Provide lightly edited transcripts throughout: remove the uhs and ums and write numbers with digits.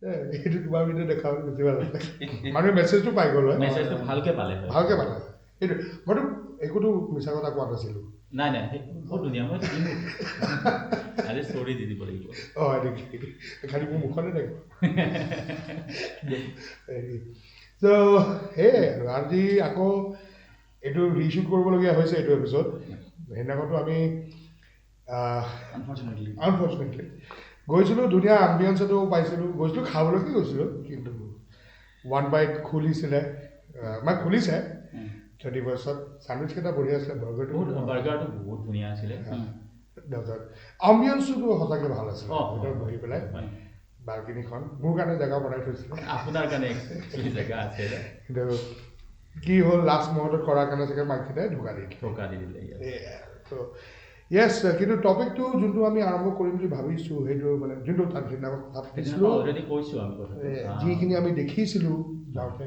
এইটো তোমাৰ ভিডিঅ' দেখাব বেছি ভাল লাগে মানুহে মেছেজটো পাই গ'ল হয় মেছেজটো ভালকে পালে ভালকে পালে এইটো মইতো একোতো মিছা কথা কোৱা নাছিলোঁ নাই নাই বহুত ধুনীয়া মই দিম আৰে ষ্টৰি দি দিব লাগিব খালি মোৰ মুখতে থাকিব চ' সেয়াই আৰু আজি আকৌ এইটো ৰিশ্বুট কৰিবলগীয়া হৈছে এইটো এপিছ'ড সেইদিনাখনতো আমি আনফৰ্চুনেটলি গৈছিলোঁ ধুনীয়া এম্বিয়েঞ্চ এটাও পাইছিলোঁ গৈছিলোঁ খাবলৈকে গৈছিলোঁ কিন্তু ওৱান বাইট খুলিছিলে মানে খুলিছে 31st চেণ্ডউইচকেইটা বঢ়িয়া আছিলে বাৰ্গাৰটো বহুত ধুনীয়া আছিলে এম্বিয়েঞ্চটো সঁচাকৈ ভাল আছিলে ভিতৰত বহি পেলাই বালকনিখন মোৰ কাৰণে জেগা বনাই থৈছিলে আপোনাৰ কাৰণে একচুৱেলি জেগা আছে কিন্তু কি হ'ল লাষ্ট মুহূৰ্তত কৰাৰ কাৰণে চাগে মাককেইটাই ঢোকা দি দিলে য়েছ কিন্তু টপিকটো যোনটো আমি আৰম্ভ কৰিম বুলি ভাবিছোঁ সেইটো মানে যোনটো তাত সেইদিনাখন তাত দিছিলোঁ যিখিনি আমি দেখিছিলোঁ যাওঁতে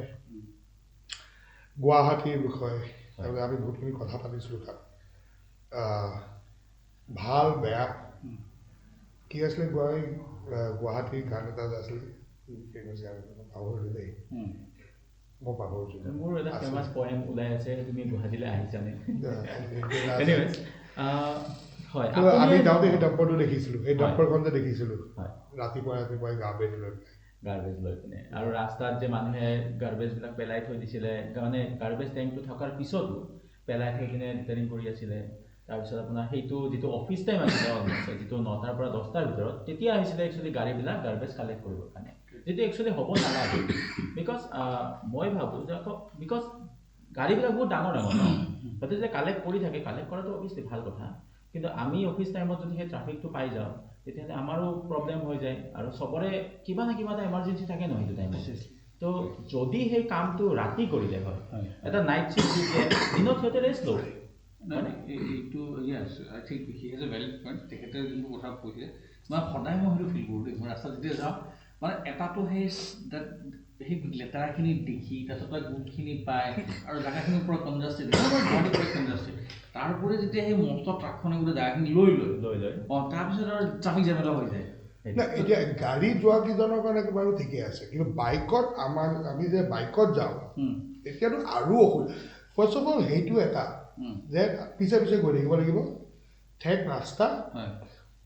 গুৱাহাটীৰ বিষয়ে তাৰপিছত আমি বহুতখিনি কথা পাতিছিলোঁ তাত ভাল বেয়া কি আছিলে গুৱাহাটীৰ গান এটা যে আছিলে পাহৰিলোঁ দেই মই পাহৰিছোঁ মোৰ এটা ফেমাছ পয়েম ওলাই আছে তুমি গুৱাহাটীলৈ আহিছানে হয় আমি যাওঁতে সেই ডম্পৰটো দেখিছিলোঁ সেই ডম্পৰখন যে দেখিছিলোঁ ৰাতিপুৱাই গাৰ্বেজ লৈ পিনে আৰু ৰাস্তাত যে মানুহে গাৰ্বেজবিলাক পেলাই থৈ দিছিলে মানে গাৰ্বেজ টেংকটো থকাৰ পিছতো পেলাই থৈ কিনে ৰিটাৰ্নিং কৰি আছিলে তাৰপিছত আপোনাৰ সেইটো যিটো অফিচ টাইম আছিলে যিটো 9টাৰ পৰা 10টাৰ ভিতৰত তেতিয়া আহিছিলে একচুৱেলি গাড়ীবিলাক গাৰ্বেজ কালেক্ট কৰিবৰ কাৰণে যিটো একচুৱেলি হ'ব নালাগে বিকজ মই ভাবোঁ যে আকৌ বিকজ গাড়ীবিলাক বহুত ডাঙৰ ন তাতে যে কালেক্ট কৰি থাকে কালেক্ট কৰাটো অভিয়াছলি ভাল কথা কিন্তু আমি অফিচ টাইমত যদি সেই ট্ৰাফিকটো পাই যাওঁ তেতিয়াহ'লে আমাৰো প্ৰব্লেম হৈ যায় আৰু চবৰে কিবা না কিবা এটা এমাৰ্জেঞ্চি থাকে ন সেইটো টাইমত তো যদি সেই কামটো ৰাতি কৰিলে হয় এটা নাইট শ্বিফ্ট দিলে দিনত সিহঁতে ৰেষ্ট লওঁ মানে এইটো yes I think he has a valid point তেখেতে যোনটো কথা কৈছে মই সদায় মই সেইটো ফিল কৰোঁ মই ৰাস্তাত যেতিয়া যাওঁ মানে এটাতো সেই লেতেৰাখিনি দেখি তাৰপিছত গোটখিনি পায় আৰু জেগাখিনিৰ পৰা কনজাষ্টেড তাৰপৰি যেতিয়া সেই মস্ত ট্ৰাকখনে গোটেই জেগাখিনি লৈ লয় তাৰপিছত আৰু ট্ৰাফিক জাম এটা হৈ যায় এতিয়া গাড়ী যোৱা কেইজনৰ কাৰণে বাৰু ঠিকে আছে কিন্তু বাইকত আমি যে বাইকত যাওঁ তেতিয়াতো আৰু অসুবিধা ফাৰ্ষ্ট অফ অল সেইটো এটা যে পিছে পিছে গৈ থাকিব লাগিব ঠেক ৰাস্তা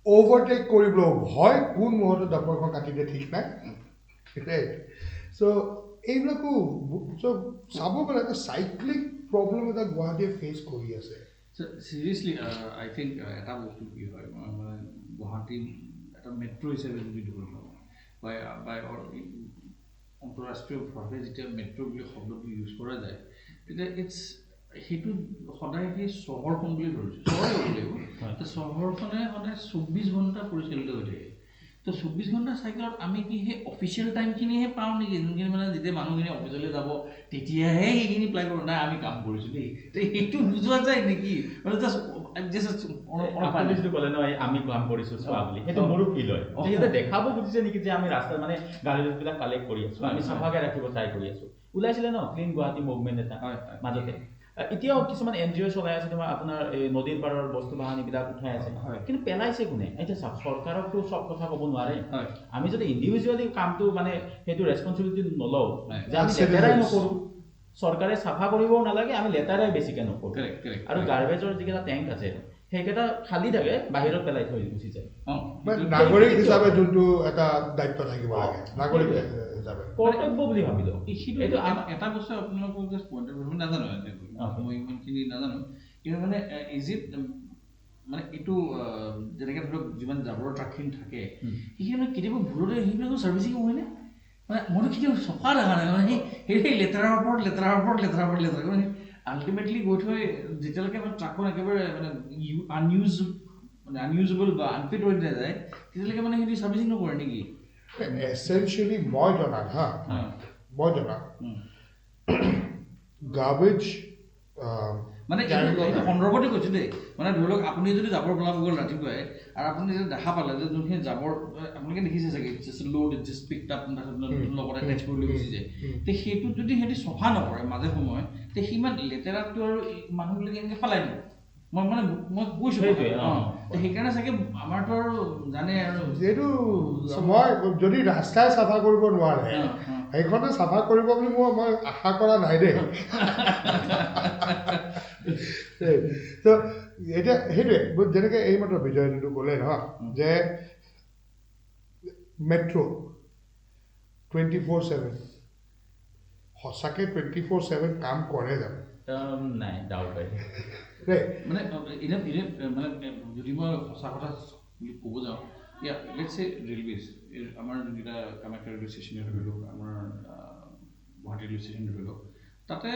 অভাৰটেক কৰিবলৈ ভয় কোন মুহূৰ্তত ডম্পৰখন কাটি দিয়ে ঠিক নাই চ' এইবিলাকো চব চাব গ'লে এটা চাইক্লিক প্ৰব্লেম এটা গুৱাহাটীয়ে ফেচ কৰি আছে চিৰিয়াছলি আই থিংক এটা বস্তু কি হয় মানে গুৱাহাটী এটা মেট্ৰ' হিচাপে যদি ধৰি লওঁ বা আন্তঃৰাষ্ট্ৰীয়ভাৱে যেতিয়া মেট্ৰ' বুলি শব্দটো ইউজ কৰা যায় তেতিয়া সেইটো সদায় সেই চহৰখন বুলি ধৰিছোঁ চহৰে হ'ব লাগিব চহৰখনে সদায় 24 ঘণ্টা পৰিচালিত হৈ থাকে তো 24 ঘণ্টা চাইকেলত আমি কি সেই অফিচিয়েল টাইমখিনিহে পাওঁ নেকি যোনখিনি মানে যেতিয়া মানুহখিনি অফিচলৈ যাব তেতিয়াহে সেইখিনি প্লাই কৰোঁ নাই আমি কাম কৰিছোঁ দেই তো সেইটো বুজোৱা যায় নেকি মানে যিটো ক'লে ন আমি কাম কৰিছোঁ চোৱা বুলি সেইটো মোৰো ফিল হয় সিহঁতে দেখাব খুজিছে নেকি যে আমি ৰাস্তাত মানে গাড়ীবিলাক কালেক্ট কৰি আছোঁ আমি চাফাকৈ ৰাখিব ট্ৰাই কৰি আছোঁ ওলাইছিলে ন ক্লিন গুৱাহাটী মুভমেণ্ট এটা মাজতে এতিয়াও কিছুমান NGO চলাই আছে তোমাৰ আপোনাৰ এই নদীৰ পাৰৰ বস্তু বাহানীবিলাক উঠাই আছে কিন্তু পেলাইছে কোনে এতিয়া চাওক চৰকাৰকতো চব কথা ক'ব নোৱাৰে আমি যদি ইণ্ডিভিজুৱেলি কামটো মানে সেইটো ৰেছপনচিবিলিটি নলওঁ যে আমি লেতেৰাই নকৰোঁ চৰকাৰে চাফা কৰিবও নালাগে আমি লেতেৰাই বেছিকৈ নকৰোঁ আৰু গাৰ্বেজৰ যিকেইটা টেংক আছে সেইকেইটা খালী থাকে বাহিৰত পেলাই থৈ গুচি যায় নাগৰিক হিচাপে যোনটো এটা দায়িত্ব থাকিব লাগে নাগৰিক হিচাপে কৰ্তব্য বুলি ভাবি লওঁ এইটো এটা বস্তু আপোনালোকক জাষ্ট পইণ্ট নাজানো মই ইমানখিনি নাজানো কিন্তু মানে ইজ ইট মানে এইটো যেনেকৈ ধৰক যিমান জাবৰৰ ট্ৰাকখিনি থাকে সেইখিনি মানে কেতিয়াবা ভুলতে সেইবিলাকো ছাৰ্ভিচিং হয়নে মানে মইতো কেতিয়াবা চফা দেখা নাই মানে সেই লেতেৰাৰ ওপৰত মানে আল্টিমেটলি গৈ থৈ যেতিয়ালৈকে মানে ট্ৰাকখন একেবাৰে মানে আনইউজেবল বা আনফিট হৈ নাযায় তেতিয়ালৈকে মানে সিহঁতি ছাৰ্ভিচিং নকৰে নেকি এছেঞ্চিয়েলি মই জনাত গাৰ্বেজ মানে এইটো সন্দৰ্ভতে কৈছোঁ দেই মানে ধৰি লওক আপুনি যদি জাবৰ পেলাব গ'ল ৰাতিপুৱাই আৰু আপুনি যদি দেখা পালে যে যোনখিনি জাবৰ আপোনালোকে দেখিছে চাগে লোড জাষ্ট পিকড আপ লগতে তেজপুৰলৈ গুচি যায় তে সেইটোত যদি সিহঁতি চফা নকৰে মাজে সময়ে তে সিমান লেতেৰাটো আৰু মানুহবিলাকে এনেকৈ পেলাই দিব মই কৈছোঁ সেইটোৱে, সেইকাৰণে চাগে আমাৰতো আৰু জানে আৰু যিহেতু মই যদি ৰাস্তাই চাফা কৰিব নোৱাৰে সেইখনে চাফা কৰিব বুলি মই আশা কৰা নাই দেই তো এতিয়া সেইটোৱে যেনেকৈ এইমাত্ৰ বিজয়টো ক'লে নহয় যে মেট্ৰ' 24/7 সঁচাকৈ 24/7 কাম কৰে জানো নাই ডাউট হয় দেই মানে মানে যদি মই সঁচা কথা বুলি ক'ব যাওঁ লেটছ এ ৰেলৱেজ আমাৰ যোনকেইটা কামাখ্যা ৰেলৱে ষ্টেচনে ধৰি লওক আমাৰ গুৱাহাটী ৰেলৱে ষ্টেচন ধৰি লওক তাতে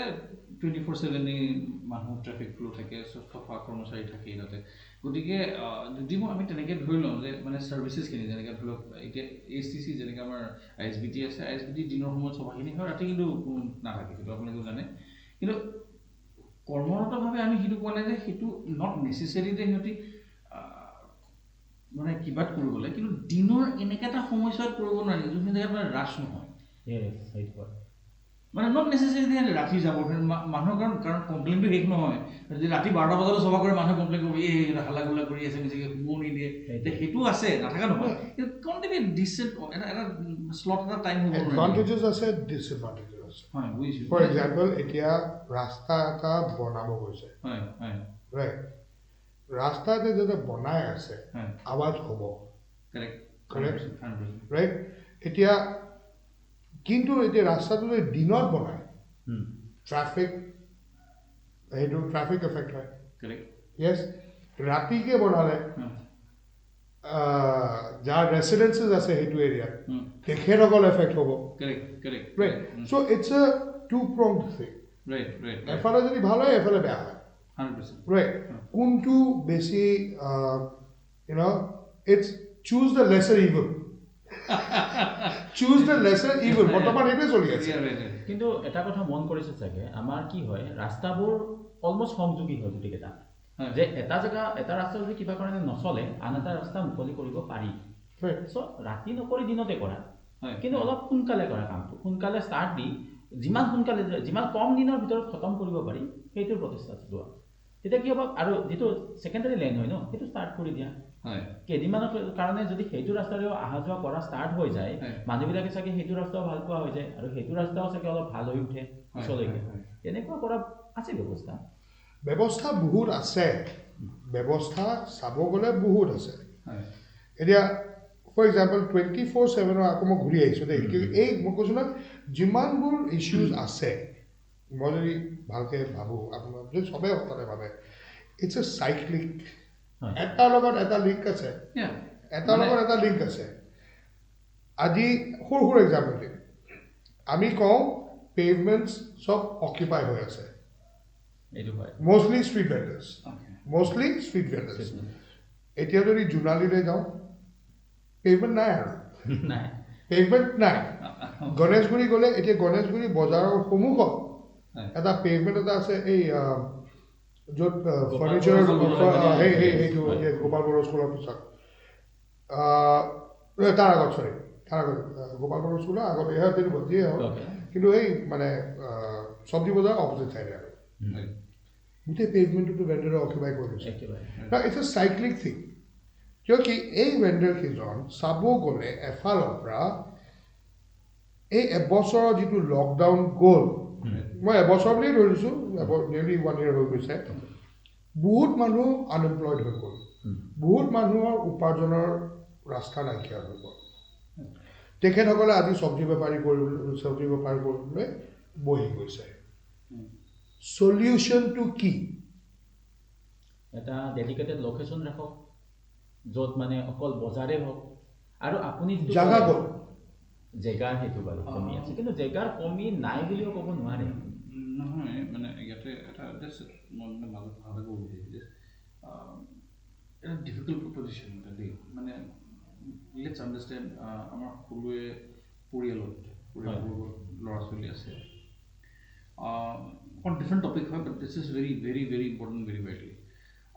24/7 মানুহ ট্ৰেফিক ফ্ল' থাকে চফা কৰ্মচাৰী থাকেই তাতে গতিকে যদি আমি তেনেকৈ ধৰি লওঁ যে মানে ছাৰ্ভিচেছখিনি যেনেকৈ ধৰি লওক এতিয়া ASTC যেনেকৈ আমাৰ ISBT আছে ISBT দিনৰ সময়ত চফাখিনি হয় ৰাতি কিন্তু কোনো নাথাকে সেইটো আপোনালোকে জানে কিন্তু কৰ্মৰতভাৱে আমি সেইটো কোৱা নাই যে সেইটো নট নেচেচাৰী যে সিহঁতি মানে কিবাত কৰিবলৈ কিন্তু দিনৰ এনেকৈ এটা সময়ছোৱাত কৰিব নোৱাৰি যোনখিনি জেগাত মানে ৰাছ নহয় মানে নট নেচেচাৰী যে ৰাতি যাব মানুহৰ কাৰণ কমপ্লেইনটো শেষ নহয় যদি ৰাতি 12টা বজাতো চফা কৰে মানুহে কমপ্লেইন কৰিব এই হাল্লা গোল্লা কৰি আছে বেছিকৈ শুবও নিদিয়ে সেইটো আছে নাথাকা নহয় কিন্তু কমপ্লিটলি ডিচেণ্ট এটা শ্লট এটা টাইম হ'ব এডভান্টেজেছ আছে ডিছএডভান্টেজেছ আছে হয় বুজিছোঁ ফৰ এক্সাম্পল এতিয়া ৰাস্তা এটা বনাব গৈছে হয় হয় ৰাইট ৰাস্তা এটা যেতিয়া বনাই আছে আৱাজ হ'ব কাৰেক্ট ৰাইট এতিয়া কিন্তু এতিয়া ৰাস্তাটো যদি দিনত বনায় ট্ৰাফিক সেইটো ট্ৰাফিক এফেক্ট হয় য়েছ ৰাতিকে বনালে যাৰ ৰেচিডেঞ্চেছ আছে সেইটো এৰিয়াত তেখেতসকল এফেক্ট হ'ব right so' it's a two prong thing এফালে যদি ভাল হয় এফালে বেয়া হয় ৰাইট কোনটো বেছি it's choose the lesser evil choose the lesser evil বৰ্তমান এইটোৱে চলি আছে কিন্তু এটা কথা মন কৰিছে চাগে আমাৰ কি হয় ৰাস্তাবোৰ অলমষ্ট সংযোগী হয় গোটেইকেইটা যে এটা জেগা এটা ৰাস্তা যদি কিবা কাৰণে নচলে আন এটা ৰাস্তা মুকলি কৰিব পাৰি চ' ৰাতি নকৰি দিনতে কৰা কিন্তু অলপ সোনকালে কৰা কামটো সোনকালে ষ্টাৰ্ট দি যিমান সোনকালে যিমান কম দিনৰ ভিতৰত খতম কৰিব পাৰি সেইটোৰ প্ৰচেষ্টা চলোৱা তেতিয়া কি হ'ব আৰু যিটো ছেকেণ্ডাৰী লাইন হয় ন সেইটো ষ্টাৰ্ট কৰি দিয়া কেইদিনমানৰ কাৰণে যদি সেইটো ৰাস্তাৰেও অহা যোৱা কৰা ষ্টাৰ্ট হৈ যায় মানুহবিলাকে চাগে সেইটো ৰাস্তাও ভাল পোৱা হৈ যায় আৰু সেইটো ৰাস্তাও চাগে অলপ ভাল হৈ উঠে পিছলৈকে তেনেকুৱা কৰা আছে ব্যৱস্থা বহুত আছে ব্যৱস্থা চাব গ'লে বহুত আছে এতিয়া ফৰ এক্সাম্পল 24/7 আকৌ মই ঘূৰি আহিছোঁ দেই এই মই কৈছোঁ ন যিমানবোৰ ইছ্যুজ আছে মই যদি ভালকৈ ভাবোঁ আপোনাৰ যদি চবেই সদায় ভাবে ইটছ এ চাইক্লিক এটাৰ লগত এটা লিংক আছে এটাৰ লগত এটা লিংক আছে আজি সৰু সৰু এক্সাম্পল দিম আমি কওঁ পেভমেণ্টছ চব অকিউপাই হৈ আছে মষ্টলি ষ্ট্ৰীট ভেণ্ডাৰ্ছ এতিয়া যদি জোনালীলৈ যাওঁ পেভমেণ্ট নাই আৰু পেভমেণ্ট নাই গণেশগুৰি গ'লে এতিয়া গণেশগুৰি বজাৰৰ সন্মুখত এটা পেভমেণ্ট এটা আছে এই য'ত ফাৰ্নিচাৰ সেইটো গোপাল বড়ো স্কুলৰ পিছত তাৰ আগত গোপাল বড়ো স্কুলৰ আগত এয়া তেনেকুৱা যিয়ে হওক কিন্তু এই মানে চব্জি বজাৰ অপজিট চাইডে আৰু গোটেই পেভমেণ্টটো ভেণ্ডাৰে অকিউপাই কৰি লৈছে ইটছ এ চাইক্লিক থিং কিয় কি এই ভেণ্ডাৰকেইজন চাব গ'লে এফালৰ পৰা এই এবছৰৰ যিটো লকডাউন গ'ল মই এবছৰ বুলিয়ে ধৰিছোঁ নিয়েৰলি 1 year হৈ গৈছে বহুত মানুহ আনএমপ্লয়ড হৈ গ'ল বহুত মানুহৰ উপাৰ্জনৰ ৰাস্তা নাইকিয়া হৈ গ'ল তেখেতসকলে আজি চব্জি বেপাৰ কৰিবলৈ বহি গৈছে সলিউশ্যনটো কি এটা ডেডিকেটেড লোকেশ্যন ৰাখক য'ত মানে অকল বজাৰে হওক আৰু আপুনি জাগা গ'ল জেগাৰ সেইটো বাৰু কমি আছে কিন্তু জেগাৰ কমি নাই বুলিও ক'ব নোৱাৰে নহয় মানে ইয়াতে এটা জাষ্ট মই মানে মাজত ভাৱে ক'ব বিচাৰিছোঁ এটা ডিফিকাল্ট প্ৰপজিশ্যন এটা দেই মানে লেটছ আণ্ডাৰষ্টেণ্ড আমাৰ সকলোৱে পৰিয়ালবোৰ ল'ৰা ছোৱালী আছে অকণ ডিফাৰেণ্ট টপিক হয় but this is very very very important very vitally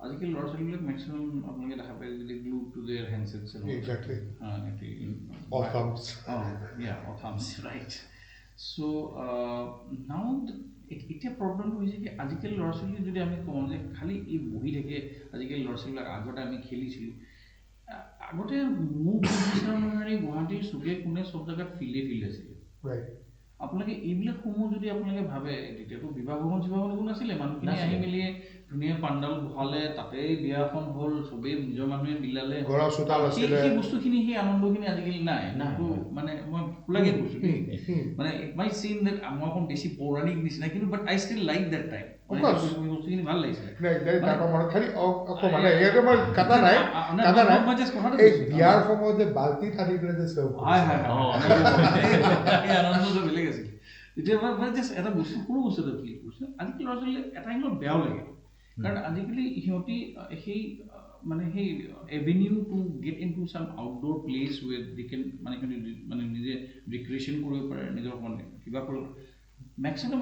আজিকালি ল'ৰা ছোৱালীবিলাক মেক্সিমাম আপোনালোকে দেখা পায় যদি glued to their handsets exactly right so' now এতিয়া প্ৰব্লেমটো হৈছে কি আজিকালি ল'ৰা ছোৱালী যদি আমি কওঁ যে খালি এই বহি থাকে আজিকালি ল'ৰা ছোৱালীবিলাক আগতে আমি খেলিছিলোঁ আগতে মোৰ বিচাৰ অনুসৰি গুৱাহাটীৰ চুকে কোণে চব জেগাত ফিল্ড আছিলে আপোনালোকে এইবিলাকসমূহ যদি আপোনালোকে ভাবে তেতিয়াতো বিবাহ ভৱন একো নাছিলে মানুহখিনি আহি মেলি ধুনীয়া পাণ্ডাল বহালে তাতেই বিয়াখন হ'ল চবেই নিজৰ মানুহে বিলালে সেই বস্তুখিনি সেই আনন্দখিনি আজিকালি নাই মানে মই খোলাকে কৈছো দেই মানে ইট মাইট চিম দেট মই অকণ বেছি পৌৰাণিক নিচিনা কিন্তু but I still like that time বস্তুখিনি ভাল লাগিছিলে বিয়াৰ সময়ত যে বাল্টি আনি পেলাই যে আনন্দটো বেলেগ আছিল এতিয়া মানে জাষ্ট এটা বস্তু সৰু বস্তু এটা ফিল কৰিছে আজিকালি ল'ৰা ছোৱালী এটা সময়ত বেয়াও লাগে কাৰণ আজিকালি সিহঁতি সেই মানে সেই avenue to get into some outdoor place where they can মানে সিহঁতি মানে নিজে ৰিক্ৰিয়েশ্যন কৰিব পাৰে নিজৰ মানে কিবা কৰিব মেক্সিমাম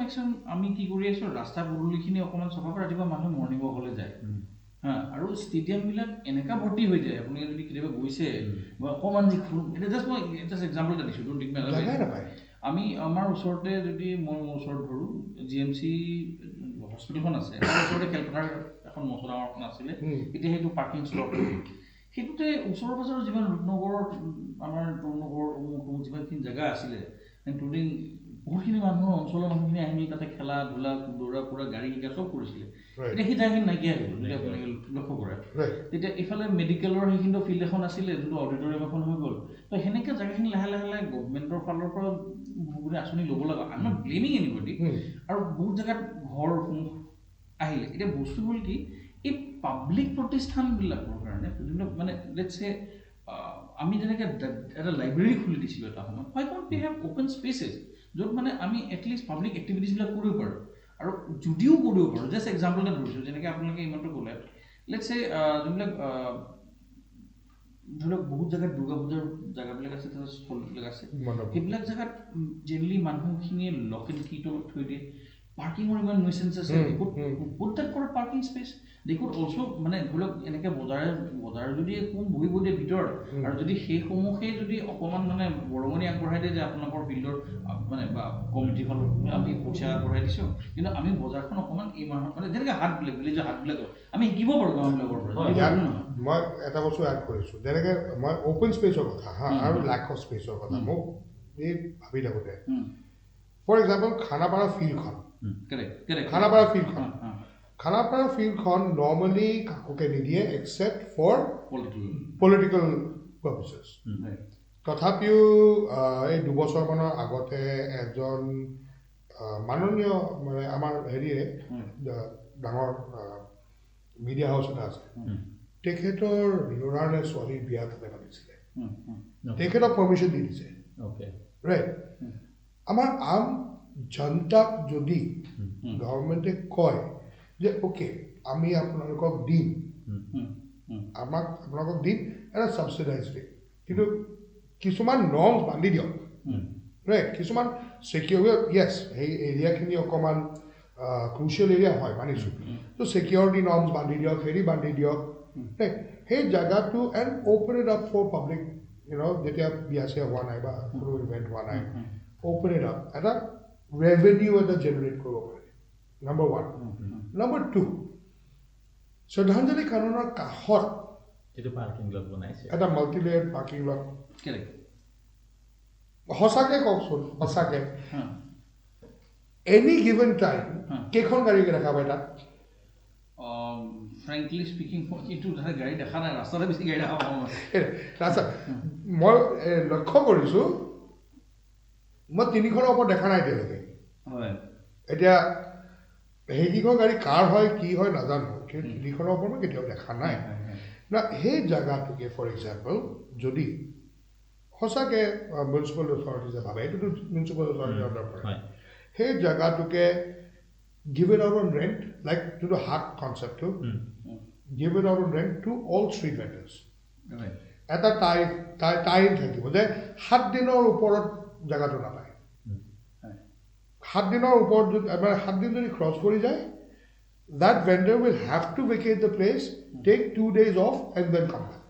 আমি কি কৰি আছোঁ ৰাস্তা পদূলিখিনি অকণমান চফা কৰি ৰাতিপুৱা মানুহ মৰ্ণিং ৱাকলৈ যায় হা আৰু ষ্টেডিয়ামবিলাক এনেকুৱা ভৰ্তি হৈ যায় আপুনি যদি কেতিয়াবা গৈছে বা অকণমান যি এতিয়া জাষ্ট মই জাষ্ট এক্সাম্পল এটা দিছোঁ ডোণ্ট টেক মি নাপায় আমি আমাৰ ওচৰতে যদি মই মোৰ ওচৰত ধৰোঁ GMC হস্পিটেলখন আছে তাৰ ওচৰতে খেলপথাৰ এখন মছলা এখন আছিলে এতিয়া সেইটো পাৰ্কিং স্লট সেইটোতে ওচৰৰ পাজৰৰ যিমান ৰূপনগৰত আমাৰ ৰূপনগৰ যিমানখিনি জেগা আছিলে ইনক্লুডিং বহুতখিনি মানুহৰ অঞ্চলৰ মানুহখিনি আহি তাতে খেলা ধূলা দৌৰা ফুৰা গাড়ী শিকা চব কৰিছিলে এতিয়া সেই ঠাইখিনি নাইকিয়া হৈ গ'ল যদি আপোনালোকে লক্ষ্য কৰে তেতিয়া এইফালে মেডিকেলৰ সেইখিনি ফিল্ড এখন আছিলে যোনটো অডিটৰিয়াম এখন হৈ গ'ল তো সেনেকৈ জেগাখিনি লাহে লাহে গভৰ্ণমেণ্টৰ ফালৰ পৰা বহুখিনি আঁচনি ল'ব লগা I am not blaming anybody আৰু বহুত জেগাত ঘৰ আহিলে এতিয়া বস্তু হ'ল কি এই পাব্লিক প্ৰতিষ্ঠানবিলাকৰ কাৰণে যোনবিলাক মানে লেটছ চে আমি যেনেকৈ এটা লাইব্ৰেৰী খুলি দিছিলোঁ এটা সময়ত হোৱাই ডণ্ট উই হেভ অ'পেন স্পেচেছ য'ত মানে আমি এটলিষ্ট পাব্লিক এক্টিভিটিছবিলাক কৰিব পাৰোঁ আৰু যদিও কৰিব পাৰোঁ জাষ্ট এক্সাম্পল এটা ধৰিছোঁ যেনেকৈ আপোনালোকে ইমানটো ক'লে লেটছ চে যোনবিলাক ধৰি লওক বহুত জেগাত দুৰ্গা পূজাৰ জেগাবিলাক আছে তাতে স্থলবিলাক আছে সেইবিলাক জেগাত জেনেৰেলি মানুহখিনিয়ে লক এণ্ড কি তলত থৈ দিয়ে পাৰ্কিঙৰ ইমান নইচেঞ্চ আছে put that for parking space they could also' মানে ধৰি লওক এনেকৈ বজাৰ যদি কোন বহিব দিয়ে ভিতৰত আৰু যদি সেইসমূহে যদি অকণমান মানে বৰঙণি আগবঢ়াই দিয়ে যে আপোনালোকৰ ফিল্ডৰ মানে বা কমিটিখন আমি পইচা আগবঢ়াই দিছোঁ কিন্তু আমি বজাৰখন অকণমান এই মাহত মানে যেনেকৈ হাটবিলাক ভিলেজৰ হাটবিলাকৰ আমি শিকিব পাৰোঁ গাঁওবিলাকৰ পৰা মই এটা বস্তু এড কৰিছোঁ যেনেকৈ মই অ'পেন স্পেচৰ কথা হা আৰু লেক অফ স্পেচৰ কথা মোক এই ভাবি থাকোঁতে ফৰ এক্সাম্পল খানাপাৰা ফিল্ডখন খানাপাৰা ফিল্ডখন নৰ্মেলি কাকোকে নিদিয়ে এক্সেপ্ট ফৰ পলিটিকেল পাৰ্পচেছ তথাপিও এই দুবছৰমানৰ আগতে এজন মাননীয় মানে আমাৰ হেৰিয়ে ডাঙৰ মিডিয়া হাউচ এটা আছে তেখেতৰ ল'ৰাৰ নে ছোৱালীৰ বিয়া তাতে পাতিছিলে তেখেতক পাৰ্মিশ্যন দি দিছে ৰাইট আমাৰ আম জনতাক যদি গভৰ্ণমেণ্টে কয় যে অ'কে আমি আপোনালোকক দিম আপোনালোকক দিম এটা ছাবচিডাইজ দিম কিন্তু কিছুমান নৰ্মছ বান্ধি দিয়ক ৰাইট কিছুমান ছিকিউৰ য়েছ সেই এৰিয়াখিনি অকণমান ক্ৰুচিয়েল এৰিয়া হয় মানিছোঁ ত' ছিকিউৰিটি নৰ্মছ বান্ধি দিয়ক হেৰি বান্ধি দিয়ক ৰাইট সেই জেগাটো and open it up for public যেতিয়া বিয়া চিয়া হোৱা নাই বা কোনো ইভেণ্ট হোৱা নাই অ'পেন ইট আপ এটা ৰেভিনিউ এটা জেনেৰেট কৰিব পাৰে নম্বৰ 1 নম্বৰ 2 শ্ৰদ্ধাঞ্জলি কাননৰ কাষত এটা মাল্টিলেয়াৰ্ড পাৰ্কিং লট সঁচাকৈ কওকচোন সঁচাকৈ এনি গিভেন টাইম কেইখন গাড়ী দেখা পায় তাত ফ্ৰেংকলি স্পিকিং এইটো গাড়ী দেখা নাই ৰাস্তাতে বেছি গাড়ী দেখা পাওঁ মই লক্ষ্য কৰিছোঁ মই 3খনৰ ওপৰত দেখা নাই এতিয়ালৈকে এতিয়া সেইকেইখন গাড়ী কাৰ হয় কি হয় নাজানো কিন্তু 3খনৰ ওপৰত মই কেতিয়াও দেখা নাই না সেই জেগাটোকে ফৰ এক্সাম্পল যদি সঁচাকৈ মিউনিচিপেল অথৰিটিজে ভাবে এইটোতো মিউনিচিপেল অথৰিটিৰ আণ্ডাৰ পৰে সেই জেগাটোকে give it out on rent like to the hard concept to give it out on rent to all street vendors এটা টাইম থাকিব যে 7 দিনৰ ওপৰত জেগাটো নাপায় 7 দিনৰ ওপৰত যদি 7 দিন যদি ক্ৰছ কৰি যায় that vendor will have to vacate the place take 2 days off and then come back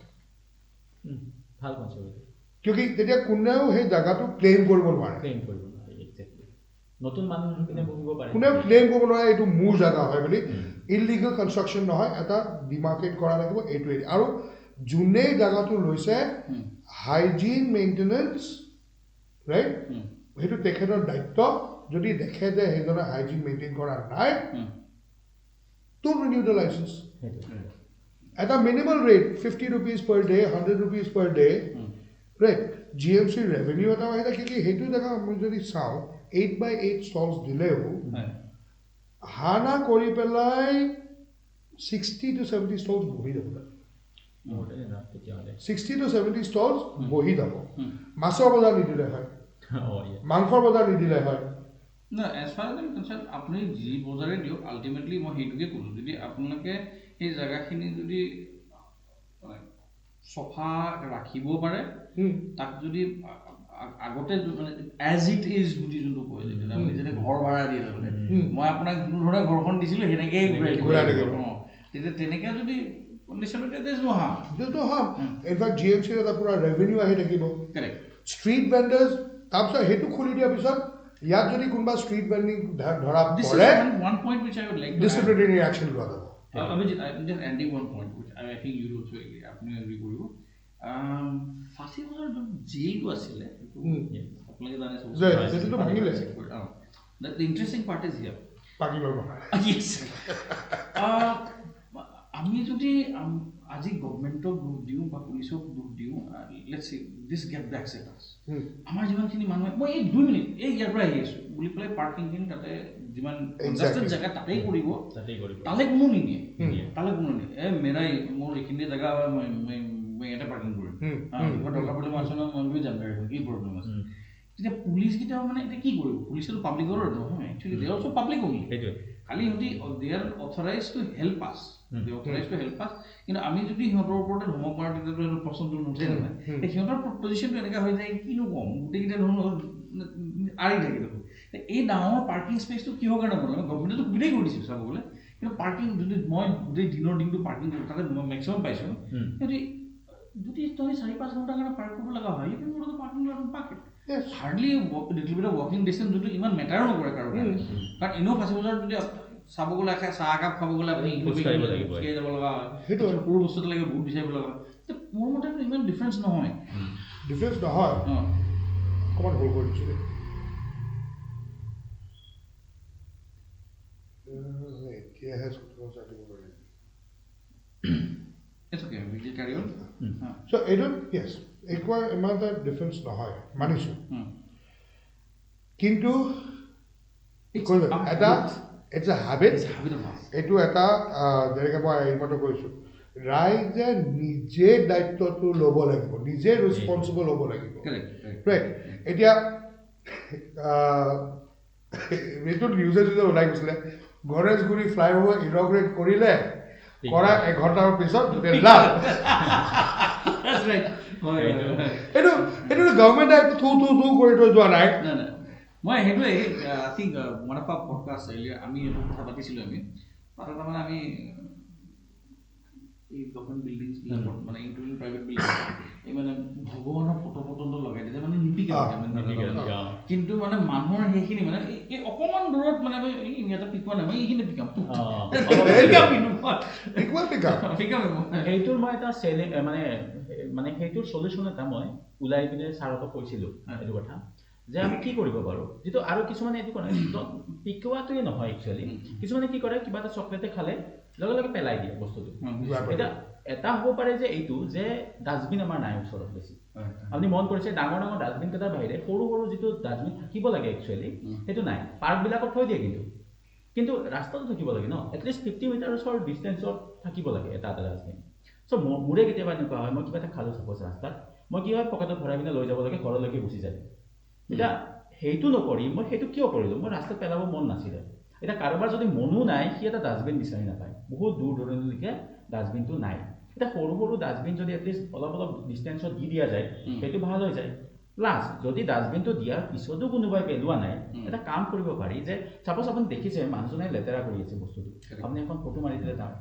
ভাল কনসেপ্ট কিউকি তেতিয়া কোনেও সেই জেগাটো ক্লেইম কৰিব নোৱাৰে নতুন মানুহ কিনে বহিব পাৰে কোনেও ক্লেইম কৰিব নোৱাৰে এইটো মোৰ জাগা হয় বুলি ইলিগেল কনষ্ট্ৰাকশ্যন নহয় এটা ডিমাৰ্কেট কৰা লাগিব এইটো এৰিয়া আৰু যোনে জাগাটো লৈছে হাইজিন মেইনটেনেন্স ৰাইট সেইটো তেখেতৰ দায়িত্ব যদি দেখে যে সেইজনে হাইজিন মেইনটেইন কৰা নাই to renew the license. At a minimal rate, 50 rupees per day, 100 rupees per day, right? GMC revenue at a hetu jaga jodi sao 8x8 stalls dileo hana kori pelai 60 to 70 stalls bohi jabo 60 to 70 stalls bohi jabo masor bazar nidile hoy mangkhor bazar nidile hoy না as ফাৰ as concern আপুনি যি বজাৰে দিয়ক ultimately মই সেইটোকে ক'লোঁ যদি আপোনালোকে সেই জেগাখিনি যদি চফা ৰাখিব পাৰে তাক যদি আগতে মানে এজ ইট ইজ বুলি যোনটো কয় যেতিয়া আপুনি যেতিয়া ঘৰ ভাড়া দিয়ে তাৰমানে মই আপোনাক যোন ধৰণে ঘৰখন দিছিলোঁ সেনেকেই ঘূৰাই দিব তেতিয়া তেনেকৈ যদি কণ্ডিশ্যন দেজ নো হাৰ্ম ইনফেক্ট GMC এটা পুৰা ৰেভিনিউ আহি থাকিব কাৰেক্ট ষ্ট্ৰীট ভেণ্ডাৰ্ছ তাৰপিছত সেইটো খুলি দিয়াৰ পিছত ইয়াত যদি কোনোবা ষ্ট্ৰীট ভেণ্ডিং ধৰা পৰে one point which I would like to disciplinary action লোৱা যাব I'm just ending one point which I think you also agree আপুনি agree কৰিব ফাঁচী বজাৰ জেইলটো আছিলে আপোনালোকে জানে সেইটোতো ভাঙিলে the interesting part is here পাকি ল'ব yes আমি যদি আজি গভৰ্ণমেণ্টক দুখ দিওঁ বা পুলিচক দুখ দিওঁ let's see this get back status আমাৰ যিমানখিনি মানুহে মই এই 2 মিনিট এই ইয়াৰ পৰা আহি আছোঁ বুলি পেলাই পাৰ্কিংখিনি তাতে যিমান কনজেষ্টেড জেগা তাতেই কৰিব তালে কোনো নিনিয়ে মেৰাই মোৰ এইখিনি জেগা হয় মই ইয়াতে পাৰ্কিং কৰিম দৰকাৰ পৰিলে মই আছোঁ ন মই গৈ যাম কি প্ৰব্লেম আছে তেতিয়া পুলিচকেইটা মানে এতিয়া কি কৰিব পুলিচটো পাব্লিকৰ নহয় actually they also' public only খালি সিহঁতি they are authorized to help us কিন্তু আমি যদি সিহঁতৰ ওপৰতে ধমক মাৰোঁ তেতিয়াতো সেইটো প্ৰশ্নটো নুঠে নহয় সিহঁতৰ পজিশ্যনটো এনেকুৱা হৈ যায় কিনো কম গোটেইকেইটা ধৰণৰ আৰি থাকে দেখোন এই ডাঙৰ পাৰ্কিং স্পেচটো কিহৰ কাৰণে বনালে গভৰ্ণমেণ্টে সুবিধাই কৰি দিছে চাব গ'লে কিন্তু পাৰ্কিং যদি মই গোটেই দিনৰ দিনটো পাৰ্কিং তাতে মই মেক্সিমাম পাইছোঁ যদি 4-5 ঘণ্টাৰ কাৰণে পাৰ্ক কৰিব লগা হয় কিন্তু parking parking hardly little bit of ৱাকিং ডিষ্টেঞ্চ যোনটো ইমান মেটাৰো নকৰে কাৰো কাৰণ এনেও ফাঁচী বজাৰত যদি চাব গ'লে চাহ একাপ খাব গ'লে আপুনি খোজকাঢ়ি যাব লগা হয় সেইটো সৰু বস্তু এটা লাগে বহুত বিচাৰিব লগা হয় মোৰ মতে ইমান ডিফাৰেঞ্চ নহয় অকণমান ভুল কৰি দিছোঁ এতিয়াহে It's okay, we just carry on. So, yes, একো ইমান এটা ডিফাৰেঞ্চ নহয় মানিছোঁ কিন্তু এটা ইটছ এ হেবিট এইটো এটা যেনেকৈ মই এইমাত্ৰ কৈছোঁ ৰাইজে নিজে দায়িত্বটো ল'ব লাগিব নিজে ৰেছপনচিবল হ'ব লাগিব ৰাইট এতিয়া এইটো নিউজে ওলাই গৈছিলে গণেশগুৰি ফ্লাইঅভাৰ ইনগ্ৰেট কৰিলে কৰা এঘণ্টাৰ পিছত লাভ এইটো গভৰ্ণমেণ্টে থু কৰি থৈ যোৱা নাই মই সেইটোৱে I think one of our podcast আমি এইটো কথা পাতিছিলোঁ আমি তাৰমানে আমি এই গভৰ্ণমেণ্ট বিল্ডিংছবিলাকত মানে ইনক্লুডিং প্ৰাইভেট বিল্ডিং এই মানে ভগৱানৰ ফটো পৰ্যন্ত লগাই দিছে মানে নিপিকে কিন্তু মানে মানুহৰ সেইখিনি মানে এই অকণমান দূৰত মানে ইয়াতে পিকোৱা নাই মই এইখিনি পিকাম সেইটোৰ মই এটা মানে সেইটোৰ চলিউশ্যন এটা মই ওলাই পিনে ছাৰহঁতক কৈছিলোঁ এইটো কথা যে আমি কি কৰিব পাৰোঁ যিটো আৰু কিছুমানে এইটো কৰে পিকোৱাটোৱে নহয় একচুৱেলি কিছুমানে কি কৰে কিবা এটা চকলেটে খালে লগে লগে পেলাই দিয়ে বস্তুটো এতিয়া এটা হ'ব পাৰে যে এইটো যে ডাষ্টবিন আমাৰ নাই ওচৰত বেছি আপুনি মন কৰিছে ডাঙৰ ডাঙৰ ডাষ্টবিন কেইটাৰ বাহিৰে সৰু সৰু যিটো ডাষ্টবিন থাকিব লাগে একচুৱেলি সেইটো নাই পাৰ্কবিলাকত থৈ দিয়ে কিন্তু ৰাস্তাটো থাকিব লাগে ন এটলিষ্ট 50 মিটাৰছৰ ডিষ্টেঞ্চত থাকিব লাগে এটা ডাষ্টবিন চ' মোৰে কেতিয়াবা এনেকুৱা হয় মই কিবা এটা খালোঁ চাপ'জ ৰাস্তাত মই কি হয় পকেটত ভৰাই পিনে লৈ যাব লাগে ঘৰলৈকে গুচি যায় এতিয়া সেইটো নকৰি মই সেইটো কিয় কৰিলোঁ মই ৰাস্তাত পেলাব মন নাছিলে এতিয়া কাৰোবাৰ যদি মনো নাই সি এটা ডাষ্টবিন বিচাৰি নাপায় বহুত দূৰ দূৰণিলৈকে ডাষ্টবিনটো নাই এতিয়া সৰু সৰু ডাষ্টবিন যদি এটলিষ্ট অলপ ডিষ্টেঞ্চত দি দিয়া যায় সেইটো ভাল হৈ যায় প্লাছ যদি ডাষ্টবিনটো দিয়াৰ পিছতো কোনোবাই পেলোৱা নাই এটা কাম কৰিব পাৰি যে চাপ'জ আপুনি দেখিছে মানুহজনে লেতেৰা কৰি আছে বস্তুটো আপুনি এখন ফটো মাৰি দিলে তাৰ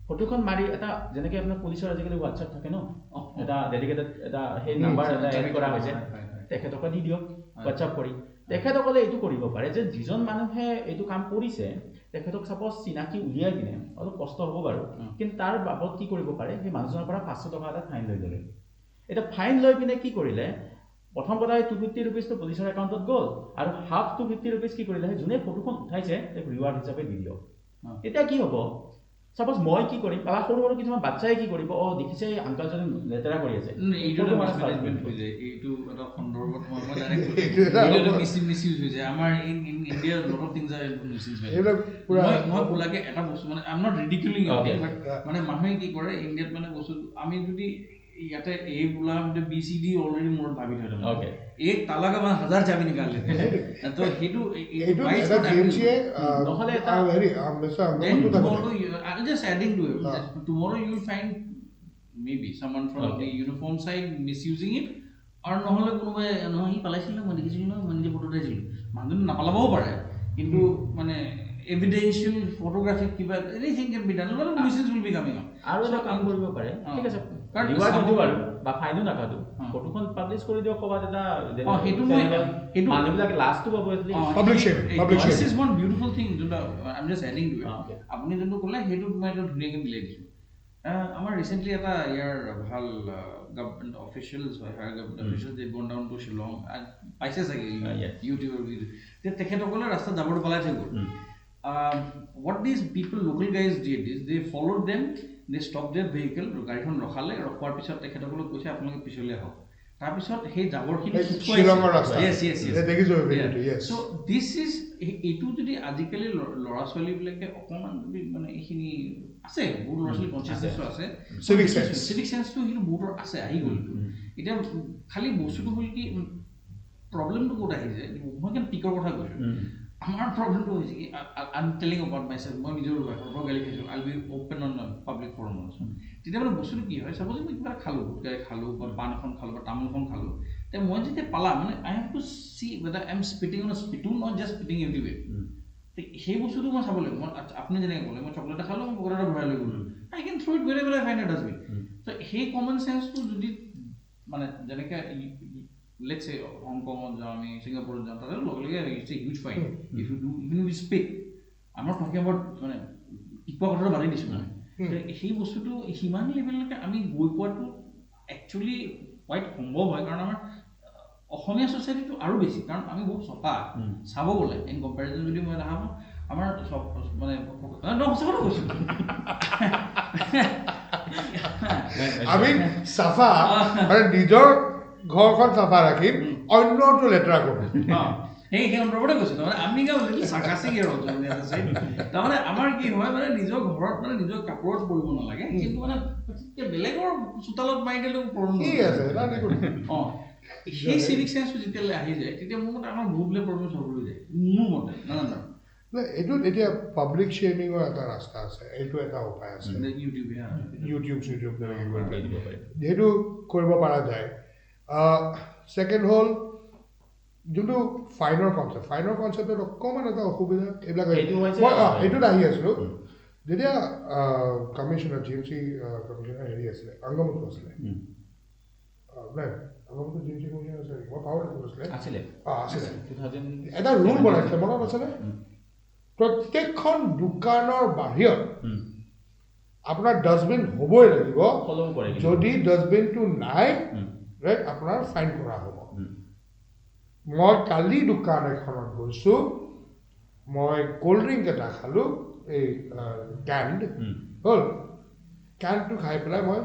ফটোখন মাৰি এটা যেনেকৈ আপোনাৰ পুলিচৰ আজিকালি হোৱাটছআপ থাকে ন এটা ডেডিকেটেড এটা সেই নাম্বাৰ এটা এড কৰা হৈছে তেখেতকে দি দিয়ক হোৱাটছআপ কৰি তেখেতসকলে এইটো কৰিব পাৰে যে যিজন মানুহে এইটো কাম কৰিছে তেখেতক ছাপ'জ চিনাকি উলিয়াই কিনে অলপ কষ্ট হ'ব বাৰু, কিন্তু তাৰ বাবদ কি কৰিব পাৰে, সেই মানুহজনৰ পৰা 500 টকা এটা ফাইন লৈ ল'লে। এতিয়া ফাইন লৈ পিনে কি কৰিলে, প্ৰথম কথা 250 ৰুপিজটো পুলিচৰ একাউণ্টত গ'ল, আৰু হাফ 250 ৰুপিজ কি কৰিলে, যোনে ফটোখন উঠাইছে তেওঁক ৰিৱাৰ্ড হিচাপে দি দিয়ক। এতিয়া কি হ'ব, ছাপ'জ মই কি কৰিম, বা সৰু সৰু কিছুমান বাচ্চাই কি কৰিব, দেখিছে এই আংকালজনে লেতেৰা কৰি আছে, এইটো এটা মিছমেনেজমেণ্ট হৈ যায়, এইটো এটা সন্দৰ্ভত মই মিছইউজ হৈ যায়। আমাৰ ইণ্ডিয়াৰ লট অফ থিংছ আৰ মই বোলাকে এটা বস্তু মানে আই এম নট ৰিডিকুলিং, মানে মানুহে কি কৰে ইণ্ডিয়াত মানে বস্তুটো আমি যদি ইয়াতে এই বোলা BCD অলৰেডি মূৰত ভাবি থৈ দিম, एक ताला का 1000 चाबी निकाल लेते हैं तो हेतु নহলে এটা I'm just adding to it. Tomorrow you will find maybe someone from the uniform side misusing it, or নহলে কোনোবাই নহয় পালাইছিল না মই দেখিছিল না মই নিজে ফটো উঠাইছিল, মানুহ নাপালাবও পাৰে, কিন্তু মানে evidential photographic কিবা anything can be done, a message will be coming up. আৰু এটা কাম কৰিব পাৰে, ঠিক আছে ৰিৱাৰ্ড দিব আৰু বা ফাইনো নাকাটো, ফটোখন পাব্লিছ কৰি দিয়ক ক'বাত এটা, হেতু মানুহবিলাকে লাষ্টটো পাব at least public sharing. This is one beautiful thing যোনটা I'm just adding to it. আপুনি যোনটো ক'লে সেইটো মই এটা ধুনীয়াকৈ মিলাই দিছোঁ। আমাৰ ৰিচেণ্টলি এটা ইয়াৰ ভাল গভৰ্ণমেণ্ট অফিচিয়েলছ হয়, হায়াৰ গভৰ্ণমেণ্ট অফিচিয়েলছ দে গন ডাউন টু শ্বিলং, পাইছে চাগে ইউটিউবৰ ভিডিঅ', তেখেতসকলে ৰাস্তাত যাবলৈ পেলাই থৈ গ'ল। What these people, local guys did is they followed them, they stopped their vehicle, গাড়ীখন ৰখালে, ৰখোৱাৰ পিছত তেখেতসকলক কৈছে আপোনালোকে পিছলৈ আহক, তাৰপিছত সেই জাবৰখিনি শ্বিলঙৰ ৰাস্তা দেখিছোঁ। চ' দিছ ইজ, এইটো যদি আজিকালি ল'ৰা ছোৱালীবিলাকে অকণমান যদি মানে এইখিনি আছে, বহুত ল'ৰা ছোৱালী কনচিয়াছনেছো আছে, চিভিক চেন্সটো কিন্তু বহুতৰ আছে, আহি গ'ল। এতিয়া খালি বস্তুটো হ'ল কি, প্ৰব্লেমটো ক'ত আহি যায়, মই কিন্তু পিকৰ কথা কৈছোঁ, আমাৰ প্ৰব্লেমটো হৈছে কি, I am telling about myself, মই নিজৰ ঘৰৰ গালি খাইছোঁ, I will be open on public forum also'. তেতিয়া মানে বস্তুটো কি হয়, চাপ'জ মই কিবা খালোঁ, গুটকাই খালোঁ বা পাণ এখন খালোঁ বা তামোল এখন খালোঁ, তেতিয়া মই যেতিয়া পালা মানে I have to see whether I am spitting on spittoon, not just spitting everywhere. সেই বস্তুটো মই চাব লাগিব। মই আপুনি যেনেকৈ ক'লে মই চকলেট এটা খালোঁ, মই পকেট এটা ভৰাই লৈ গ'লোঁ, I can throw' it wherever I find a dustbin. ত' সেই কমন চেন্সটো যদি মানে যেনেকৈ let's say হংকঙত যাওঁ, আমি ছিংগাপুৰত যাওঁ, তাতে লগে লগে it's a huge fine if you do even you speak. আমাৰ টকিং এবাউট মানে পিকপোৱা কথাটো বাদেই দিছোঁ মানে, সেই বস্তুটো সিমান লেভেললৈকে আমি গৈ পোৱাটো একচুৱেলি কোৱাইট সম্ভৱ হয়, কাৰণ আমাৰ অসমীয়া ছ'চাইটিটো আৰু বেছি, কাৰণ আমি বহুত চফা চাব গ'লে ইন কম্পেৰিজন যদি মই দেখা পাওঁ আমাৰ চব মানে সঁচা কথা কৈছোঁ আমি চাফা মানে নিজৰ ঘৰখন চাফা ৰাখিম, অন্যটো লেতেৰা কৰিম। সেই সন্দৰ্ভতে কৈছোঁ, তাৰমানে আমি চাৰ্কাষ্টিক হিয়াৰ অলছ', তাৰমানে আমাৰ কি হয় মানে নিজৰ ঘৰত মানে নিজৰ কাপোৰত পৰিব নালাগে, কিন্তু মানে বেলেগৰ চোতালত মাৰি দিলেও প্ৰব্লেম সেই চিভিক চেন্সটো যেতিয়ালৈ আহি যায়, তেতিয়া মোৰ মতে আমাৰ বহুতবিলাক প্ৰব্লেম চল্ভ হৈ যায়, মোৰ মতে নাজানো। এইটোত এতিয়া পাব্লিক শ্বেয়াৰিঙৰ এটা ৰাস্তা আছে, এইটো এটা উপায় আছে, ইউটিউব সেইটো কৰিব পৰা যায়। ছেকেণ্ড হ'ল যোনটো ফাইনৰ কনচেপ্টত অকণমান এটা অসুবিধা, এইবিলাক এইটোত আহি আছিলোঁ যেতিয়া কমিশ্যনাৰ GMC কমিশ্যনাৰ হেৰি আছিলে, অংগমুথু আছিলে, নাই অংগমুথু GMC কমিশ্যনাৰ আছিলে, মই পাহৰি আছিলে, এটা ৰুল বনাইছিলে, মনত আছেনে? প্ৰত্যেকখন দোকানৰ বাহিৰত আপোনাৰ ডাষ্টবিন হ'বই লাগিব, যদি ডাষ্টবিনটো নাই ৰাইট আপোনাৰ ফাইন কৰা হ'ব। মই কালি দোকান এখনত গৈছোঁ, মই ক'ল্ড ড্ৰিংক এটা খালোঁ, এই কেণ্ড হ'ল, কেণ্ডটো খাই পেলাই মই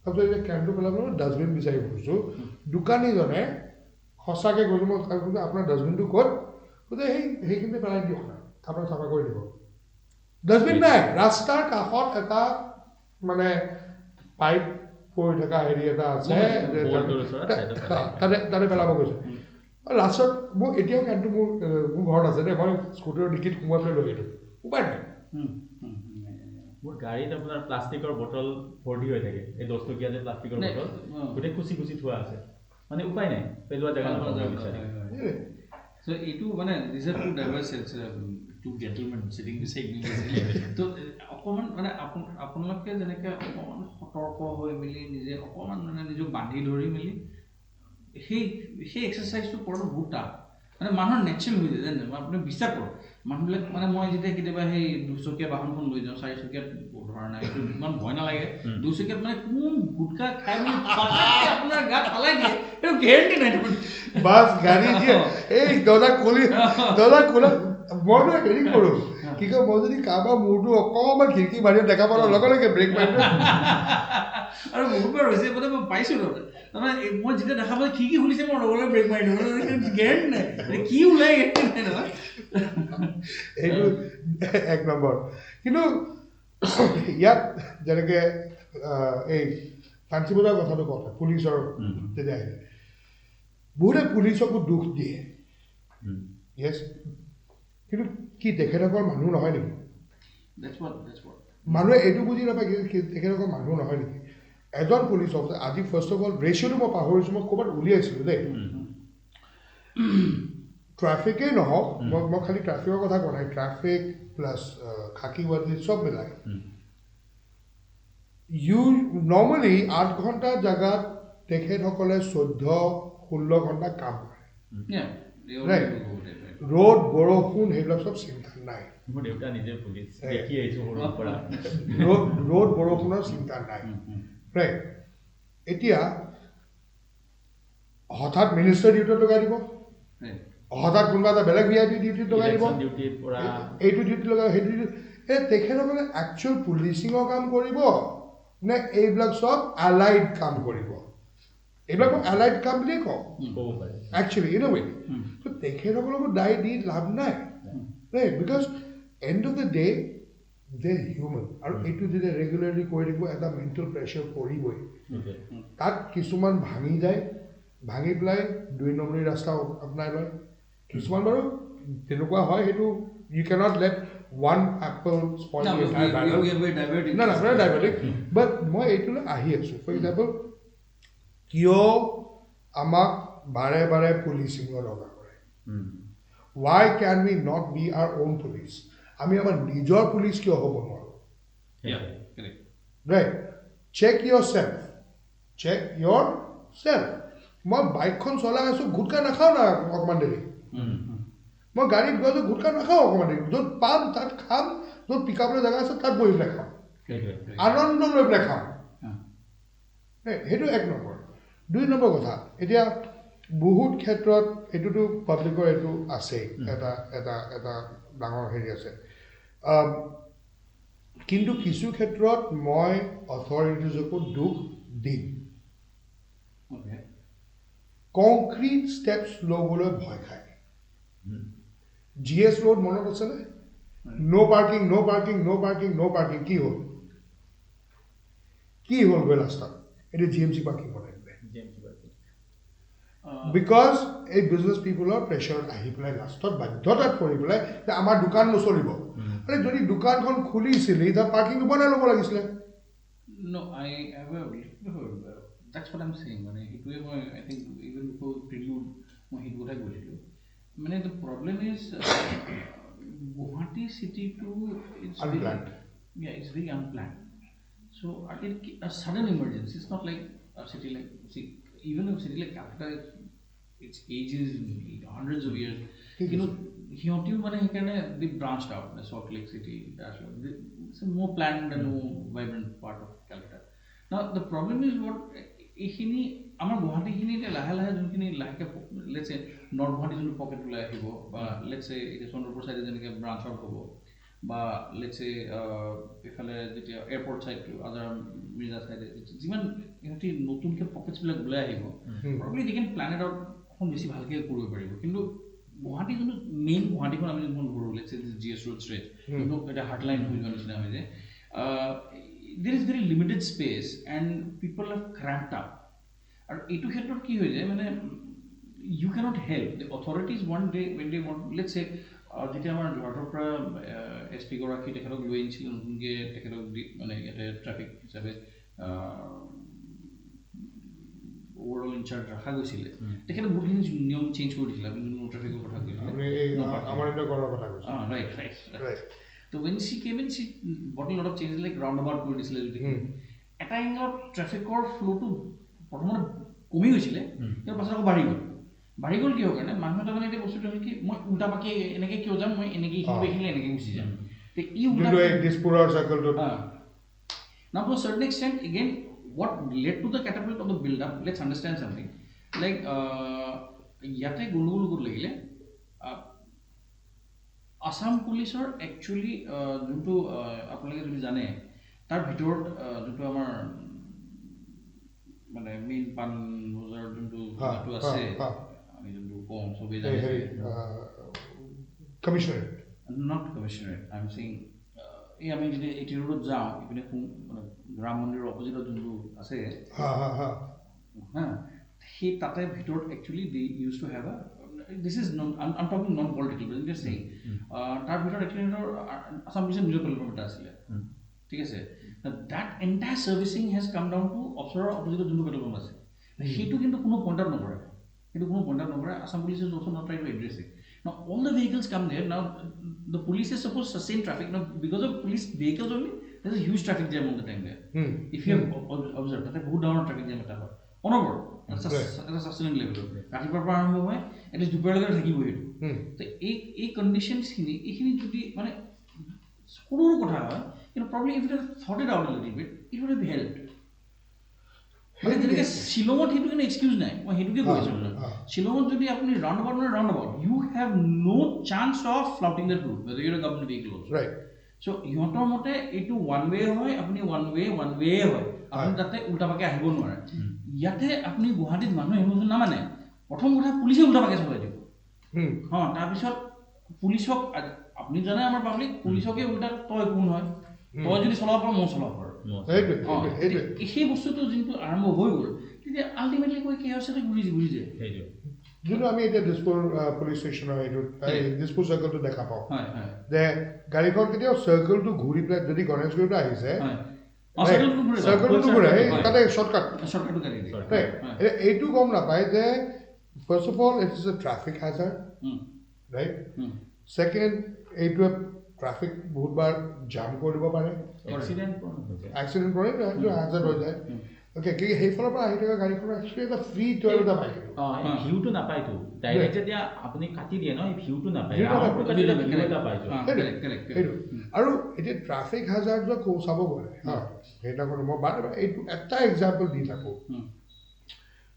তাৰপিছত এতিয়া কেণ্ডটো পেলাই মই ডাষ্টবিন বিচাৰি ফুৰিছোঁ, দোকানীজনে সঁচাকৈ কৈছোঁ মই আপোনাৰ ডাষ্টবিনটো ক'ত, গতিকে সেইখিনি পেলাই দিয়ক না, আপোনাৰ চাফা কৰি দিব। ডাষ্টবিন নাই, ৰাস্তাৰ কাষত এটা মানে পাইপ পৰি থকা হেৰি এটা আছে, তাতে পেলাব গৈছে। লাষ্টত মোৰ এতিয়াও কেনটো মোৰ ঘৰত আছে দেই, মই স্কুটাৰৰ ডিকিত সোমাই পেলাই লৈ আহিলোঁ, উপায় নাই। মোৰ গাড়ীত আপোনাৰ প্লাষ্টিকৰ বটল ভৰ্তি হৈ থাকে, এই 10 টকীয়া যে প্লাষ্টিকৰ বটল গোটেই খুচি খুচি থোৱা আছে, মানে উপায় নাই, পেলোৱা জেগা নাপায়। So এইটো মানে these are two diverse two gentlemen sitting beside me, তো অকণমান মানে আপোনালোকে যেনেকৈ অকণমান সতৰ্ক হৈ মেলি নিজে অকণমান মানে নিজক বান্ধি ধৰি মেলি সেই এক্সাৰচাইজটো কৰাটো বহুত টাফ। মানে মানুহৰ নেচাৰেল হৈ যায় জানে আপুনি বিশ্বাস কৰক মানুহবিলাক মানে মই যেতিয়া কেতিয়াবা সেই দুচকীয়া বাহনখন লৈ যাওঁ 4 চকীয়াত ধৰা নাই এইটো ইমান ভয় নালাগে 2 চকীয়াত মানে কোন গুটকা খাই মেলি পাছতে আপোনাৰ গাত পেলাই দিয়ে এইটো গেৰেণ্টি নাই বাছ গাড়ী দিয়ে এই দৰ্জা খুলি মইতো হেৰি কৰোঁ কি কয় মই যদি কাৰোবাৰ মূৰটো অকণমান খিৰিকী বাহিৰত দেখা পাওঁ লগে লগে ব্ৰেক মাৰি দিওঁ আৰু বহুতবাৰ হৈছে মানে মই পাইছোঁ তাৰমানে মই যেতিয়া দেখা পাওঁ খিৰিকী খুলিছে মই লগে লগে ব্ৰেক মাৰি দিওঁ গেৰেণ্টি নাই কি ওলাই গেৰেণ্টি নাই নহয় এইটো 1 নম্বৰ কিন্তু ইয়াত যেনেকৈ এই ফাঞ্চি বজাৰ কথাটো কথা পুলিচৰ তেতিয়া আহিলে বহুতে পুলিচকো দুখ দিয়ে য়েছ কিন্তু কি তেখেতসকল মানুহ নহয় নেকি মানুহে এইটো বুজি নাপায় কি তেখেতসকল মানুহ নহয় নেকি এজন পুলিচ অফিচাৰ আজি ফাৰ্ষ্ট অফ অল ৰেচিঅ'টো মই পাহৰিছোঁ মই ক'ৰবাত উলিয়াইছিলোঁ দেই ট্ৰাফিকেই নহওক মই খালি ট্ৰাফিকৰ কথা কোৱা নাই ট্ৰাফিক প্লাছ খাকী ৱাৰ্ডি চব মিলাই নৰ্মেলি 8 ঘণ্টাৰ জেগাত তেখেতসকলে 14-16 ঘণ্টা কাম কৰে ৰ'দ বৰষুণ সেইবিলাক চব চিন্তা নাই ৰ'দ বৰষুণৰ চিন্তা নাই ৰাইট এতিয়া হঠাৎ মিনিষ্টাৰ ডিউটিত লগাই দিব হঠাৎ কোনোবা এটা বেলেগ VIP ডিউটিত লগাই দিব এইটো ডিউটি লগাই সেইটো ডিউটি এই তেখেতসকলে একচুৱেল পুলিচিঙৰ কাম কৰিব নে এইবিলাক চব এলাইড কাম কৰিব এইবিলাক মই এলাইড কাম বুলিয়ে কওঁ একচুৱেলি ইন ৱে তো তেখেতসকলকো দায় দি লাভ নাই right because and of the day De human আৰু এইটো যেতিয়া ৰেগুলাৰলি কৰি থাকিব এটা মেণ্টেল প্ৰেছাৰ পৰিবই তাত কিছুমান ভাঙি যায় ভাঙি পেলাই 2 নম্বৰী ৰাস্তা আপোনাৰ লয় কিছুমান বাৰু তেনেকুৱা হয় সেইটো you can't let one apple spoil the entire barrel. No, not diverting. But মই এইটোলৈ আহি আছোঁ ফৰ এক্সাম্পল কিয় আমাক বাৰে বাৰে পুলিচিঙৰ দৰকাৰ কৰে why can we not be our own police আমি আমাৰ নিজৰ পুলিচ কিয় হ'ব নোৱাৰোঁ ৰাইট চেক ইয়ৰ চেল্ফ মই বাইকখন চলাই আছোঁ গুটকা নাখাওঁ না অকণমান দেৰি মই গাড়ীত গৈ গুটকা নাখাওঁ অকণমান দেৰি য'ত পাম তাত খাম য'ত পিক আপলৈ জেগা আছে তাত বহি পেলাই খাম আনন্দ লৈ পেলাই খাম সেইটো 1 নম্বৰ 2 নম্বৰ কথা এতিয়া বহুত ক্ষেত্ৰত এইটোতো পাব্লিকৰ এইটো আছেই এটা ডাঙৰ হেৰি আছে কিন্তু কিছু ক্ষেত্ৰত মই অথৰিটিজকো দুখ দিম কংক্ৰিট ষ্টেপছ ল'বলৈ ভয় খায় GS ৰোড মনত আছেনে নো পাৰ্কিং কি হ'ল গৈ লাষ্টত এইটো GMC পাৰ্কিং বনাই দিলে বিকজ এই বিজনেছ পিপুলৰ প্ৰেছাৰত আহি পেলাই লাষ্টত বাধ্যতাত পৰি পেলাই যে আমাৰ দোকান নচলিব আৰে যদি দোকানখন খুলিছিলি তাৰ পাৰ্কিংটো বনাই ল'ব লাগিছিলে That's what I'm saying. I think even before prelude, মই সেইটো কথা কৈছিলোঁ মানে the problem is Guwahati city to it's unplanned. It's very unplanned. So a sudden emergency. It's not like a city like even a city like Calcutta, its ages hundreds of years. সিহঁতিও মানে সেইকাৰণে they branched out. Salt Lake City, it's a more planned and more vibrant part of Calcutta. Now the problem is what এইখিনি আমাৰ গুৱাহাটীখিনি লাহে লাহে যোনখিনি লাহেকৈ let's A north Guwahati যোনটো পকেট ওলাই আহিব বা লেটছ এ এতিয়া চন্দ্ৰপুৰ ছাইডে যেনেকৈ ব্ৰাঞ্চ আউট হ'ব বা লেটছ এ এইফালে যেতিয়া এয়াৰপৰ্ট ছাইডটো আজাৰ মিৰ্জা ছাইডে যিমান ইহঁতি নতুনকৈ পকেটছবিলাক ওলাই আহিব প্ৰবলি দে কেন প্লেন ইট আউট অকণ বেছি ভালকৈ কৰিব পাৰিব কিন্তু গুৱাহাটী যোনটো মেইন গুৱাহাটীখন আমি যোনখন ঘূৰোঁ let's a GS road straight যোনটো এটা হাৰ্টলাইন হৈ যোৱা নিচিনা হৈ যায় there is very limited space and people are cramped up and etu khetrot ki hoy jay mane you cannot help the authorities one day when they want let's say jeti amar jhartor pra SP gorakhi tekhelok loi anchil nge tekhelok mane eta traffic hisabe overall in charge rakha goisile tekhele বহুখিনি নিয়ম change কৰি দিছিল আমি ট্ৰাফিকৰ কথা কৈছিল আমাৰ এটা কৰাৰ কথা কৈছিল right So when she came in, she brought a lot of changes like roundabout কৰি দিছিলে যদি এটা এংগলত ট্ৰাফিকৰ ফ্ল'টো প্ৰথমতে কমি গৈছিলে কিন্তু পাছত আকৌ বাঢ়ি গ'ল বাঢ়ি গ'ল কিহৰ কাৰণে মানুহ এটা মানে এতিয়া বস্তুটো হ'ল কি মই উল্টা পাকে এনেকৈ কিয় যাম মই এনেকৈ এইখিনি এনেকৈ গুচি যাম তে ই উল্টা দিছপুৰৰ চাইকেলটো now to a certain extent again what led to the catapult of the build up let's understand something like yate gundugol kor lagile Assam police are actually junto apnalage jodi jane tar bhitor junto amar মানে main পান বজাৰ যোনটো সেইটো আছে আমি যোনটো কম সবে জানে কমিশনাৰেট not কমিশনাৰেট I am saying এই আমি যদি এটি ৰোডত যাওঁ ইপিনে মানে ৰাম মন্দিৰৰ অপজিটত যোনটো আছে হা সেই তাতে ভিতৰত actually they use to have this is non I am talking non political but just saying তাৰ ভিতৰত একচুৱেলি আসাম পুলিচৰ নিজৰ পেট্ৰল পাম্প এটা আছিলে ঠিক আছে that entire servicing has come down to অপচৰৰ অপজিটত যোনটো পেট্ৰল পাম্প আছে সেইটো কিন্তু কোনো পইণ্ট আউট নকৰে Assam police is also not trying to address it. Now all the vehicles come there. Now the police is supposed to sustain traffic. Now because of police vehicles only, there's a huge traffic jam all the time there. If you have observed, that বহুত ডাঙৰ traffic jam এটা হয় অনবৰত এটা sustainable level ৰাতিপুৱাৰ পৰা আৰম্ভ হয় এটলিষ্ট দুপৰীয়ালৈকে থাকিব সেইটো তো এই কণ্ডিশ্যনছখিনি এইখিনি যদি মানে সৰু কথা হয় কিন্তু probably if it thought it out little bit it would have helped মানে যেনেকৈ শ্বিলঙত সেইটো কাৰণে এক্সকিউজ নাই মই সেইটোকে কৈ আছোঁ শ্বিলঙত যদি আপুনি round about you have no' chance of flouting the route whether your government vehicle right so' ইহঁতৰ মতে এইটো ওৱান ৱে হয় আপুনি ওৱান ৱে হয় আপুনি তাতে উল্টা পাকে আহিব নোৱাৰে ইয়াতে আপুনি গুৱাহাটীত মানুহ আহিব নামানে প্ৰথম কথা পুলিচে উল্টা পাকে চলাই দিব তাৰপিছত পুলিচক আপুনি জানে আমাৰ পাব্লিক পুলিচকে উল্টা তই কোন হয় তই যদি চলাব পাৰ মই চলাব পাৰোঁ সেই বস্তুটো যোনটো আৰম্ভ হৈ গ'ল তেতিয়া আল্টিমেটলি কৈ কি হৈছে ঘূৰি যায় যোনটো আমি এতিয়া দিছপুৰ পুলিচ ষ্টেচনৰ এইটোত দিছপুৰ চাৰ্কলটো দেখা পাওঁ যে গাড়ীখন কেতিয়াও চাৰ্কলটো ঘূৰি পেলাই যদি গণেশগুৰিটো আহিছে চাৰ্কলটো ঘূৰে তাতে শ্বৰ্টকাট এইটো গম নাপায় যে first of all it is a traffic hazard right second এইটোৱে ট্ৰাফিক বহুতবাৰ জাম কৰি দিব পাৰে এক্সিডেণ্ট কৰে সেইটো হেজাৰ্ড হৈ যায় অ'কে কিন্তু সেইফালৰ পৰা আহি থকা গাড়ীখনৰ একচুৱেলি এটা ফ্ৰী টুৱেল এটা পায় ভিউটো নাপায়তো ডাইৰেক্ট যেতিয়া আপুনি কাটি দিয়ে ন এই ভিউটো নাপায় সেইটো আৰু এতিয়া ট্ৰাফিক হেজাৰ্ডক চাব গ'লে সেইদিনাখন মই বাৰে বাৰে এইটো এটা এক্সাম্পল দি থাকোঁ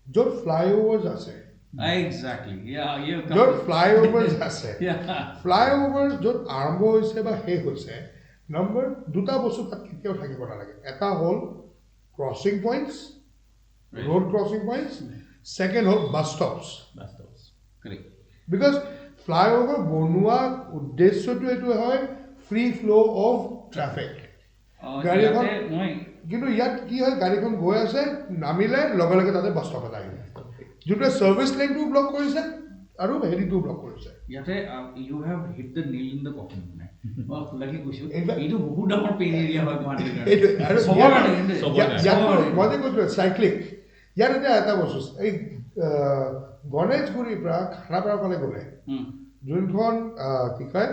য'ত ফ্লাইঅভাৰ্ছ আছে য'ত ফ্লাইঅভাৰ্ছ আছে ফ্লাইঅভাৰ য'ত আৰম্ভ হৈছে বা শেষ হৈছে নম্বৰ দুটা বস্তু তাত কেতিয়াও থাকিব নালাগে এটা হ'ল crossing points road crossing points second হ'ল বাছ ষ্টপছ বিকজ ফ্লাইঅভাৰ বনোৱা উদ্দেশ্যটো এইটো হয় ফ্ৰী ফ্ল' অফ ট্ৰাফিক গাড়ীখন কিন্তু ইয়াত কি হয় গাড়ীখন গৈ আছে নামিলে লগে লগে তাতে বাছ ষ্টপ এটা আহিলে যোনটোৱে ছাৰ্ভিচ লেনটো ব্লক কৰিছে আৰু হেৰিটো ব্লক কৰিছে ইয়াতে you have hit the nail in the coffin মই খোলাকে কৈছোঁ এইটো বহুত ডাঙৰ পেইন এৰিয়া হয় গুৱাহাটীৰ মই যে কৈছোঁ চাইক্লিং ইয়াত এতিয়া এটা বস্তু এই গণেশগুৰিৰ পৰা খানাপাৰা ফালে গ'লে যোনখন কি কয়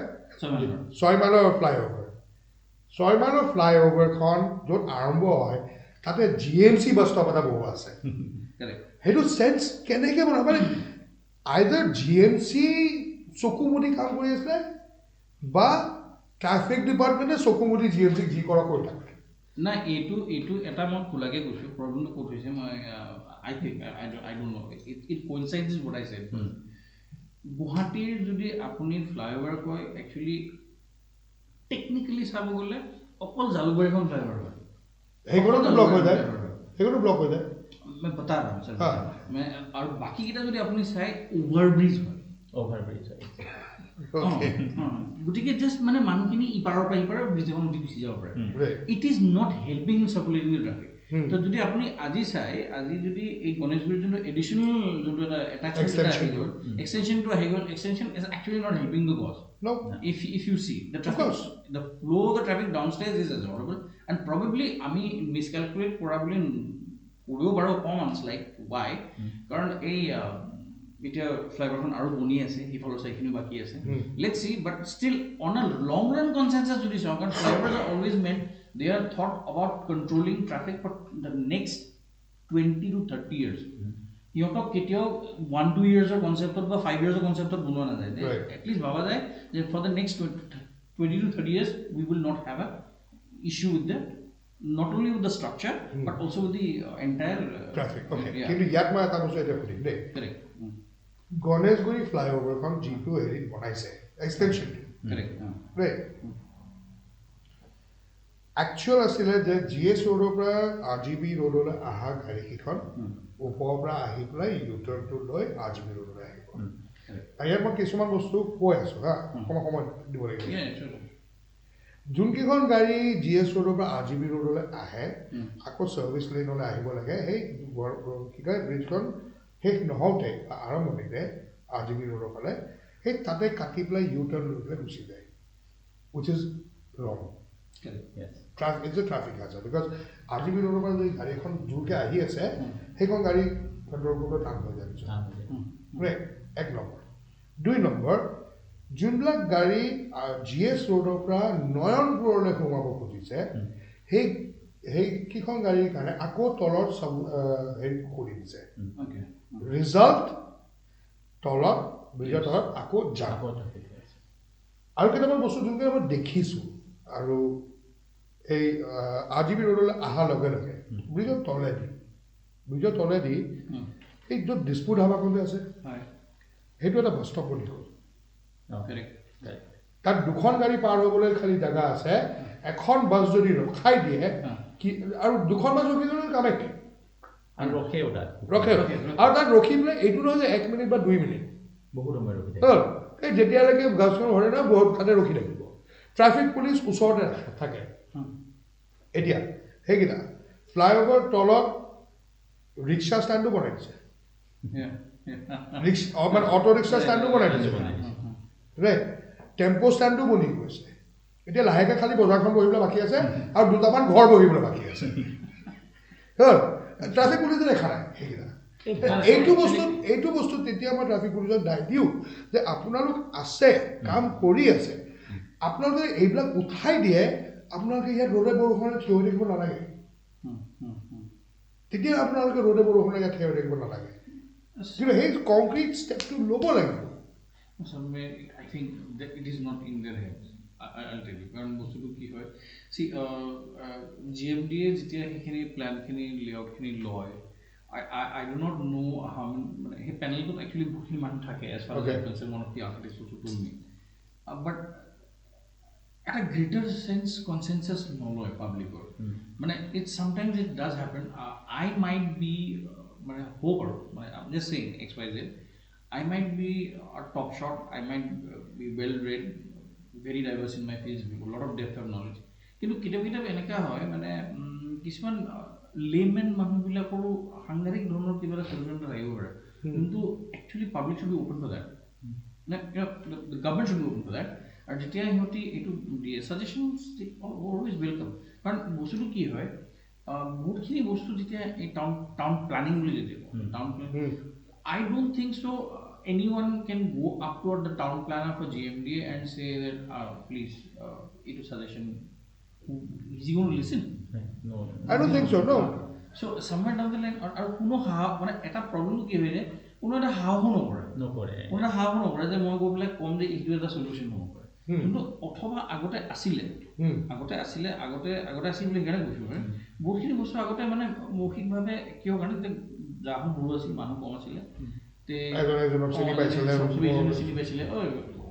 6 মাইলৰ ফ্লাইঅভাৰখন য'ত আৰম্ভ হয় তাতে GMC বাছ ষ্টপ এটা বহু আছে সেইটো চেঞ্চ কেনেকৈ বনাব মানে আইদাৰ GMC চকু মুদি কাম কৰি আছিলে বা ট্ৰাফিক ডিপাৰ্টমেণ্টে চকু মুদি GMC যি কৰা কৰি থাকে নাই এইটো এটা মই খোলাকে কৈছোঁ প্ৰব্লেমটো ক'ত হৈছে মই I think I don't know' it coincides what I said গুৱাহাটীৰ যদি আপুনি ফ্লাইঅভাৰ কয় একচুৱেলি টেকনিকেলি চাব গ'লে অকল জালুকবাৰীখন ফ্লাইঅভাৰ হয় সেইখনতো ব্লক হৈ যায় मैं बता रहा हूँ सर और बाकी केटा যদি আপুনি চাই ওভাৰব্ৰিজ হয় গতিকে জাষ্ট মানে মানুহখিনি ইপাৰৰ পৰা ইপাৰৰ ব্ৰিজ এখন উঠি গুচি যাব পাৰে it is not helping circulating the traffic তো যদি আপুনি আজি চাই আজি যদি এই গণেশগুৰিৰ যোনটো এডিশ্যনেল যোনটো এটা এক্সটেনশ্যনটো আহি গ'ল extension is actually not helping the cause if you see the traffic the flow of the traffic downstairs is as horrible and probably আমি miscalculate probably কৰিও বাৰু কম লাইক ৱাই কাৰণ এই এতিয়া ফ্লাইঅভাৰখন আৰু বনি আছে সিফালৰ চাইখিনি বাকী আছে let's see but still on a long run consensus যদি চাওঁ কাৰণ flyovers are always meant they are thought about controlling traffic for the next 20 to 30 years সিহঁতক কেতিয়াও 1-2 ইয়াৰ্ছৰ কনচেপ্টত বা 5 ইয়াৰ্ছৰ কনচেপ্টত বনোৱা নাযায় Right. এটলিষ্ট ভাবা যায় যে for the next 20 to 30 years we will not have a issue with the not only with the structure but also with the entire traffic okay yeah. কিন্তু ইয়াত মই এটা বস্তু এতিয়া সুধিম দেই correct গণেশগুৰি ফ্লাইঅভাৰখন যিটো হেৰিত বনাইছে এক্সটেনশ্যনটো correct দেই একচুৱেল আছিলে যে GS ৰোডৰ পৰা RGB ৰোডলৈ অহা গাড়ীকেইখন ওপৰৰ পৰা আহি পেলাই ইউটাৰ্ণটো লৈ RGB ৰোডলৈ আহিব ইয়াত মই কিছুমান বস্তু কৈ আছোঁ হা সময় দিব লাগিব yeah sure যোনকেইখন গাড়ী GS ৰোডৰ পৰা RGB ৰোডলৈ আহে আকৌ ছাৰ্ভিচ লেনলৈ আহিব লাগে সেই কি কয় ব্ৰিজখন শেষ নহওঁতে বা আৰম্ভণিতে RGB ৰোডৰ ফালে সেই তাতে কাটি পেলাই ইউটাৰ্ণ লৈ পেলাই গুচি যায় উইচ ইজ ৰং Yes. ইটছ এ ট্ৰাফিক হাজাৰ বিকজ RGB ৰোডৰ পৰা যদি গাড়ী এখন জোৰকৈ আহি আছে সেইখন গাড়ী কণ্ট্ৰল কৰিবলৈ টান হৈ যায় ৰাইট এক নম্বৰ 2 নম্বৰ যোনবিলাক গাড়ী GS ৰোডৰ পৰা নয়নপুৰলৈ সোমাব খুজিছে সেইকেইখন গাড়ীৰ কাৰণে আকৌ তলত হেৰি কৰি দিছে okay ৰিজাল্ট তলত ব্ৰিজৰ তলত আকৌ যাম আৰু কেইটামান বস্তু যোনকৈ মই দেখিছোঁ আৰু এই RGB ৰোডলৈ অহাৰ লগে লগে ব্ৰিজৰ তলেদি এই য'ত দিছপুৰ ধাবাখন যে আছে সেইটো এটা বাছ ষ্টপ বনি গ'ল তাত দুখন গাড়ী পাৰ হ'বলৈ খালি জেগা আছে এখন বাছ যদি ৰখাই দিয়ে কি আৰু দুখন বাছ ৰখি গ'লে কামেক্ট আৰু ৰখেও তাত ৰখে আৰু তাত ৰখি পেলাই এইটো নহয় যে 1 মিনিট বা 2 মিনিট বহুত সময় ৰখি এই যেতিয়ালৈকে বাছখন ভৰে না বহুত তাতে ৰখি থাকিব ট্ৰাফিক পুলিচ ওচৰতে থাকে এতিয়া সেইকেইটা ফ্লাইঅভাৰ তলত ৰিক্সা ষ্টেণ্ডো বনাই দিছে মানে অটো ৰিক্সা ষ্টেণ্ডো বনাই দিছে ৰাইট টেম্পো ষ্টেণ্ডো বনি গৈছে এতিয়া লাহেকৈ খালি বজাৰখন বহিবলৈ বাকী আছে আৰু দুটামান ঘৰ বহিবলৈ বাকী আছে ট্ৰাফিক পুলিচে দেখা নাই সেইকেইটা এইটো বস্তু তেতিয়া মই ট্ৰাফিক পুলিচক দায় দিওঁ যে আপোনালোক আছে কাম কৰি আছে আপোনালোকে এইবিলাক উঠাই দিয়ে আপোনালোকে ইয়াত ৰ'দে বৰষুণে থিয় হৈ থাকিব নালাগে তেতিয়া আপোনালোকে ৰ'দে বৰষুণে ইয়াত থিয় হৈ থাকিব নালাগে কিন্তু সেই কংক্ৰিট ষ্টেপটো ল'ব লাগিব I think that it is not in their hands. I'll tell you. কাৰণ বস্তুটো কি হয় see GMDA যেতিয়া সেইখিনি প্লেনখিনি লেআউটখিনি লয় I do not know how মানে সেই পেনেলটোত একচুৱেলি বহুতখিনি মানুহ থাকে as far as I concern one of the architects also told me but at a greater sense consensus নলয় পাব্লিকৰ মানে it sometimes it does happen I might be মানে hope আৰু মানে I'm just saying XYZ I might be a top shot, I might be well read, very diverse in my field, a lot of depth of knowledge. কিন্তু কেতিয়াবা এনেকুৱা হয় মানে কিছুমান লেমেন মানুহবিলাকৰো সাংঘাতিক ধৰণৰ কিবা এটা সলিউশ্যন আহিব পাৰে কিন্তু actually public should be open for that the government should be open for that আৰু যেতিয়া সিহঁতি এইটো দিয়ে ছাজেশ্যনছ অলৱেজ ৱেলকাম কাৰণ বস্তুটো কি হয় বহুতখিনি বস্তু যেতিয়া এই টাউন প্লানিং বুলি যেতিয়া town planning I don't think so anyone can go up toward the town planner for GMDA and say that please it is suggestion is he going to listen no I don't think so no so somewhere down the line আৰু কোনো মানে এটা প্ৰবলেমটো কি হয় যে কোনো এটা হাও নকৰে কোনো এটা হাও নকৰে যে মই গৈ পেলাই কম যে এইটো এটা সলিউশ্যন হ'ব পাৰে কিন্তু অথবা আগতে আছিল বুলি সেইকাৰণে কৈছোঁ বহুতখিনি বস্তু আগতে মানে মৌখিকভাৱে কিয় কাৰণে যাহো সৰু আছিল মানুহ কম আছিলে চিনি পাইছিলে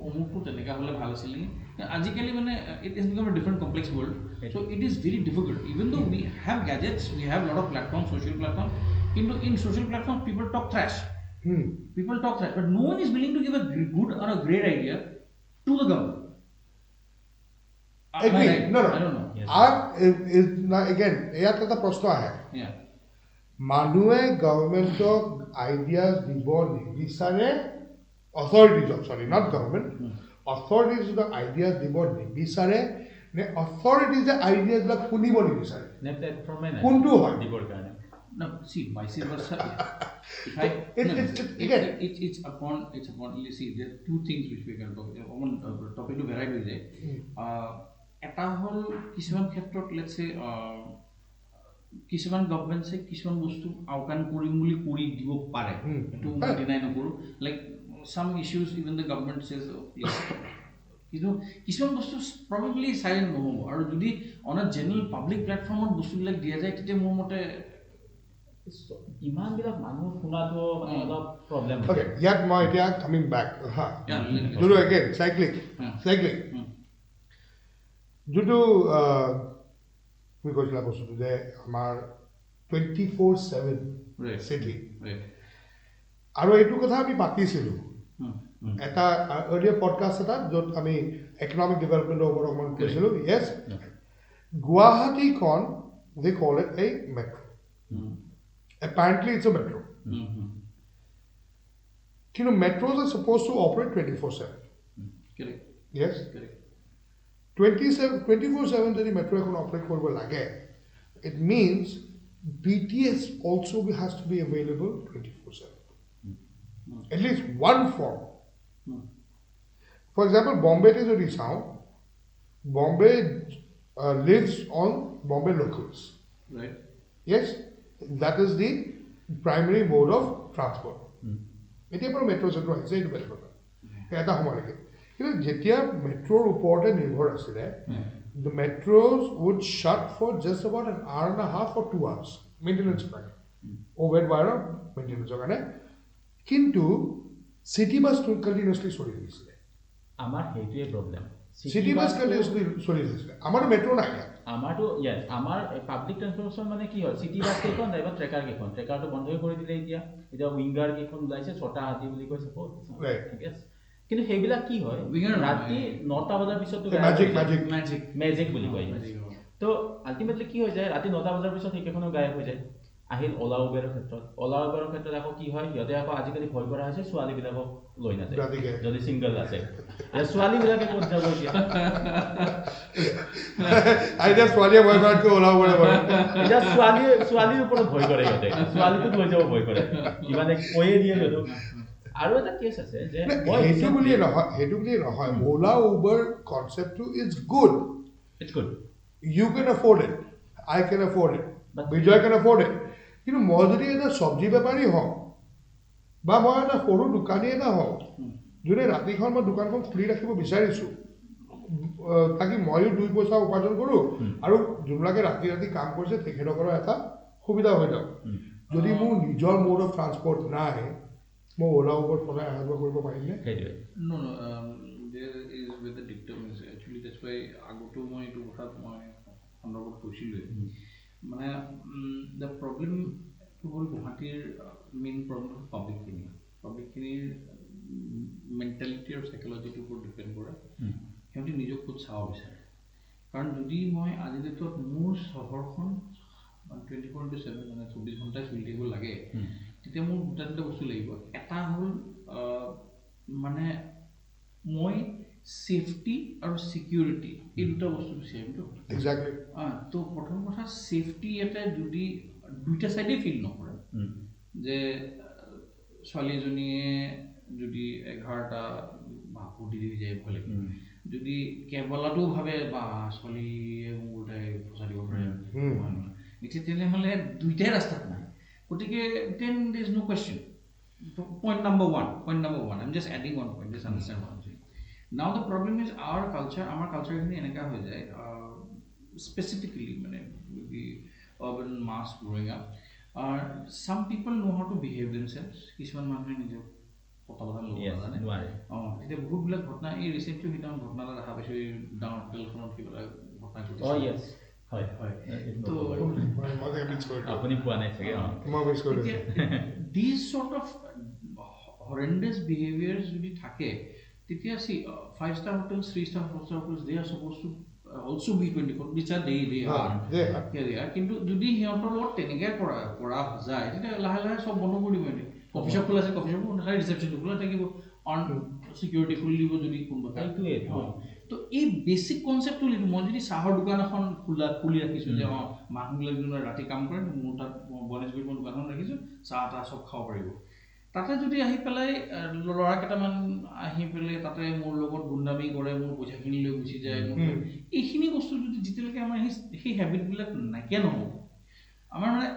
অমুকটো তেনেকুৱা হ'লে ভাল আছিল নেকি আজিকালি মানে it is become a different complex world so' it is very difficult even though we have gadgets we have lot of platform social platform কিন্তু in social platform people talk trash but no one is willing to give a good or a great idea to the government again ইয়াত এটা প্ৰশ্ন আহে মানুহে গভৰ্ণমেণ্টক ideas দিব নিবিচাৰে অথৰিটিজক ideas দিব নিবিচাৰে নে অথৰিটিজে আইডিয়াছবিলাক শুনিব নিবিচাৰে কোনটো হয় দিবৰ কাৰণে No, see, vice versa. It's upon see there are two things which we can talk about. Topic to vary with it. এটা হ'ল কিছুমান ক্ষেত্ৰত let's say কিছুমান গভৰ্ণমেণ্টছে কিছুমান বস্তু আওকাণ কৰিম বুলি কৰি দিব পাৰে, এইটো মই ডিনাই নকৰোঁ। লাইক চাম ইছ্যুজ ইভেন দ্য গভৰ্ণমেণ্ট চেজ কিন্তু কিছুমান বস্তু প্ৰবেবলি চাইলেণ্ট নহ'ব, আৰু যদি অন এ জেনেৰেল পাব্লিক প্লেটফৰ্মত বস্তুবিলাক দিয়া যায় তেতিয়া মোৰ মতে ইমানবিলাক মানুহ শুনাটো মানে অলপ প্ৰব্লেম হয়। অ'কে, ইয়াত মই এতিয়া কামিং বেক হা যোনটো এগেইন চাইক্লিং যোনটো তুমি কৈছিলা বস্তুটো যে আমাৰ 24/7 চিটি, আৰু এইটো কথা আমি পাতিছিলোঁ এটা আৰ্লিয়াৰ পডকাষ্ট এটাত য'ত আমি ইকনমিক ডেভেলপমেণ্টৰ ওপৰত অকণমান কৈছিলোঁ। য়েছ, গুৱাহাটীখন they call it a metro'. Apparently it's a metro. You know, metros are supposed to operate 24/7. Correct. Yes? Correct. 24/7 যদি metro এখন operate কৰিব লাগে, it means BTS also has to be available 24/7. At least one form. For example, Bombay যদি চাওঁ, Bombay lives on Bombay locals. Right. Yes? That is the primary mode of transport. এতিয়া বাৰু metro' চেট্ৰ আহিছে, এইটো বেলেগ কথা, এটা সময়লৈকে। কিন্তু যেতিয়া মেট্ৰ'ৰ ওপৰতে নিৰ্ভৰ আছিলে, the metros would shut for just about an hour and a half or 2 hours মেইনটেনেন্সৰ কাৰণে, অ'ভাৰ ৱায়াৰৰ মেইনটেনেন্সৰ কাৰণে। কিন্তু চিটি বাছ কণ্টিনিউছলি চলি থাকিছিলে। আমাৰ সেইটোৱে প্ৰব্লেম। চিটি বাছ কণ্টিনিউছলি চলি থাকিছিলে, আমাৰতো মেট্ৰ' নাই ইয়াত। আমাৰতো য়েছ, আমাৰ পাব্লিক ট্ৰান্সপৰ্টেশ্যন মানে কি হয়, চিটি বাছ কেইখন নাইবা ট্ৰেকাৰ কেইখন, ট্ৰেকাৰটো বন্ধই কৰি দিলে এতিয়া উইংগাৰ কেইখন ওলাইছে, 6টা হাতী বুলি কৈছে, ঠিক আছে। কিন্তু সেইবিলাক কি হয়, ৰাতি 9টা বজাৰ পিছততো মেজিক বুলি কয়। তো আল্টিমেটলি কি হৈ যায়, ৰাতি 9টা বজাৰ পিছত সেইকেইখনো গায়ব হৈ যায়। আহিল অলা উবেৰৰ ক্ষেত্ৰত আকৌ কি হয়, সিহঁতে আকৌ আজিকালি ভয় কৰা হৈছে ছোৱালীবিলাকক লৈ নাযায় যদি ছিংগল আছে। ছোৱালীবিলাকে ক'ত যাব এতিয়া ছোৱালীয়ে ভয় কৰাতকৈ ওলা উবেৰে ভয়। এতিয়া ছোৱালীৰ ওপৰত ভয় কৰে সিহঁতে, ছোৱালীটোক লৈ যাব ভয় কৰে, ইমানে কৈয়ে দিয়ে সিহঁতক। আৰু এটা কেছ আছে যে সেইটো বুলিয়ে নহয়, ওলা উবেৰ কনচেপ্টটো is good, it's good, you can afford it, I can afford it, Bijay can afford it. কিন্তু মই যদি এটা চব্জি বেপাৰী হওঁ বা মই এটা সৰু দোকানী এটা হওঁ, যোনে ৰাতিখন মই দোকানখন খুলি ৰাখিব বিচাৰিছোঁ, তাকে ময়ো 2 পইচা উপাৰ্জন কৰোঁ আৰু যোনবিলাকে ৰাতি কাম কৰিছে তেখেতসকলৰ এটা সুবিধা হৈ যাওক। যদি মোৰ নিজৰ মোড অফ ট্ৰান্সপৰ্ট নাই, মই ওলা উবেৰ সদায় অহা যোৱা কৰিব পাৰিমনে? No, there is where the dictum is actually, that's why আগতো মই এইটো কথা মই সন্দৰ্ভত কৈছিলোঁ। মানে দ্য প্ৰব্লেমটো হ'ল গুৱাহাটীৰ মেইন প্ৰব্লেম পাব্লিকখিনিৰ মেণ্টেলিটি আৰু চাইক'লজিটোৰ ওপৰত ডিপেণ্ড কৰে। সিহঁতে নিজক ক'ত চাব বিচাৰে, কাৰণ যদি মই আজিৰ ডেটত মোৰ চহৰখন 24/7 মানে 24 ঘণ্টাই চলি থাকিব লাগে, তেতিয়া মোৰ দুটা বস্তু লাগিব। এটা হ'ল মানে মই ছেফটি আৰু ছিকিউৰিটি, এই দুটা বস্তু বিচাৰিমতো। এক্সেক্টলি। তো প্ৰথম কথা, ছেফটি এটা যদি দুইটা ছাইডেই ফিল নকৰে, যে ছোৱালী এজনীয়ে যদি 11টা ফুটি দি যায় ভয় লাগে, যদি কেবলাটোও ভাবে বা ছোৱালীয়ে মোৰ উল্টাই ফচাই দিব পাৰে, তেনেহ'লে দুইটাই ৰাস্তাত নাই। গতিকে then there is no question. Point number one, I'm just adding one point, just understand what I'm saying. Now the problem is our culture খিনি এনেকা হৈ যায়, specifically মানে the urban mass growing up, some people know how to behave themselves. কিছুমান মানুহে নিজক কথা ল'ব নাজানে। এতিয়া বহুতবিলাক ঘটনা, এই ৰিচেণ্টলি সেইদিনাখন ঘটনা এটা দেখা পাইছোঁ, এই ডাঙৰ হোটেলখনত কিবা ঘটনা ঘটিছে। আপুনি পোৱা নাই চাগে। These sort of horrendous behaviors যদি থাকে, তেতিয়া see 5-star hotels, 3-star, 4-star hotels, they are supposed to also be 24, which are they are. কিন্তু যদি সিহঁতৰ লগত তেনেকৈ কৰা যায়, তেতিয়া লাহে লাহে চব বন্ধ কৰি দিব। কফি শ্বপ খোলা আছে, কফি শ্বপ ৰিচেপশ্যনটো খোলা থাকিব, অন চিকিউৰিটি খুলি দিব যদি কোনোবা। তো এই বেচিক কনচেপ্টটো লিখোঁ। মই যদি চাহৰ দোকান এখন খুলি ৰাখিছোঁ, যে মানুহবিলাক যোনে ৰাতি কাম কৰে, মোৰ তাত গণেশগুৰিত মই দোকানখন ৰাখিছোঁ, চাহ তাহ চব খাব পাৰিব। তাতে যদি আহি পেলাই ল'ৰা কেইটামান আহি পেলাই তাতে মোৰ লগত গুণ্ডামি কৰে, মোৰ পইচাখিনি লৈ গুচি যায়, এইখিনি বস্তু যদি যেতিয়ালৈকে আমাৰ সেই হেবিটবিলাক নাইকিয়া নহ'ব, আমাৰ মানে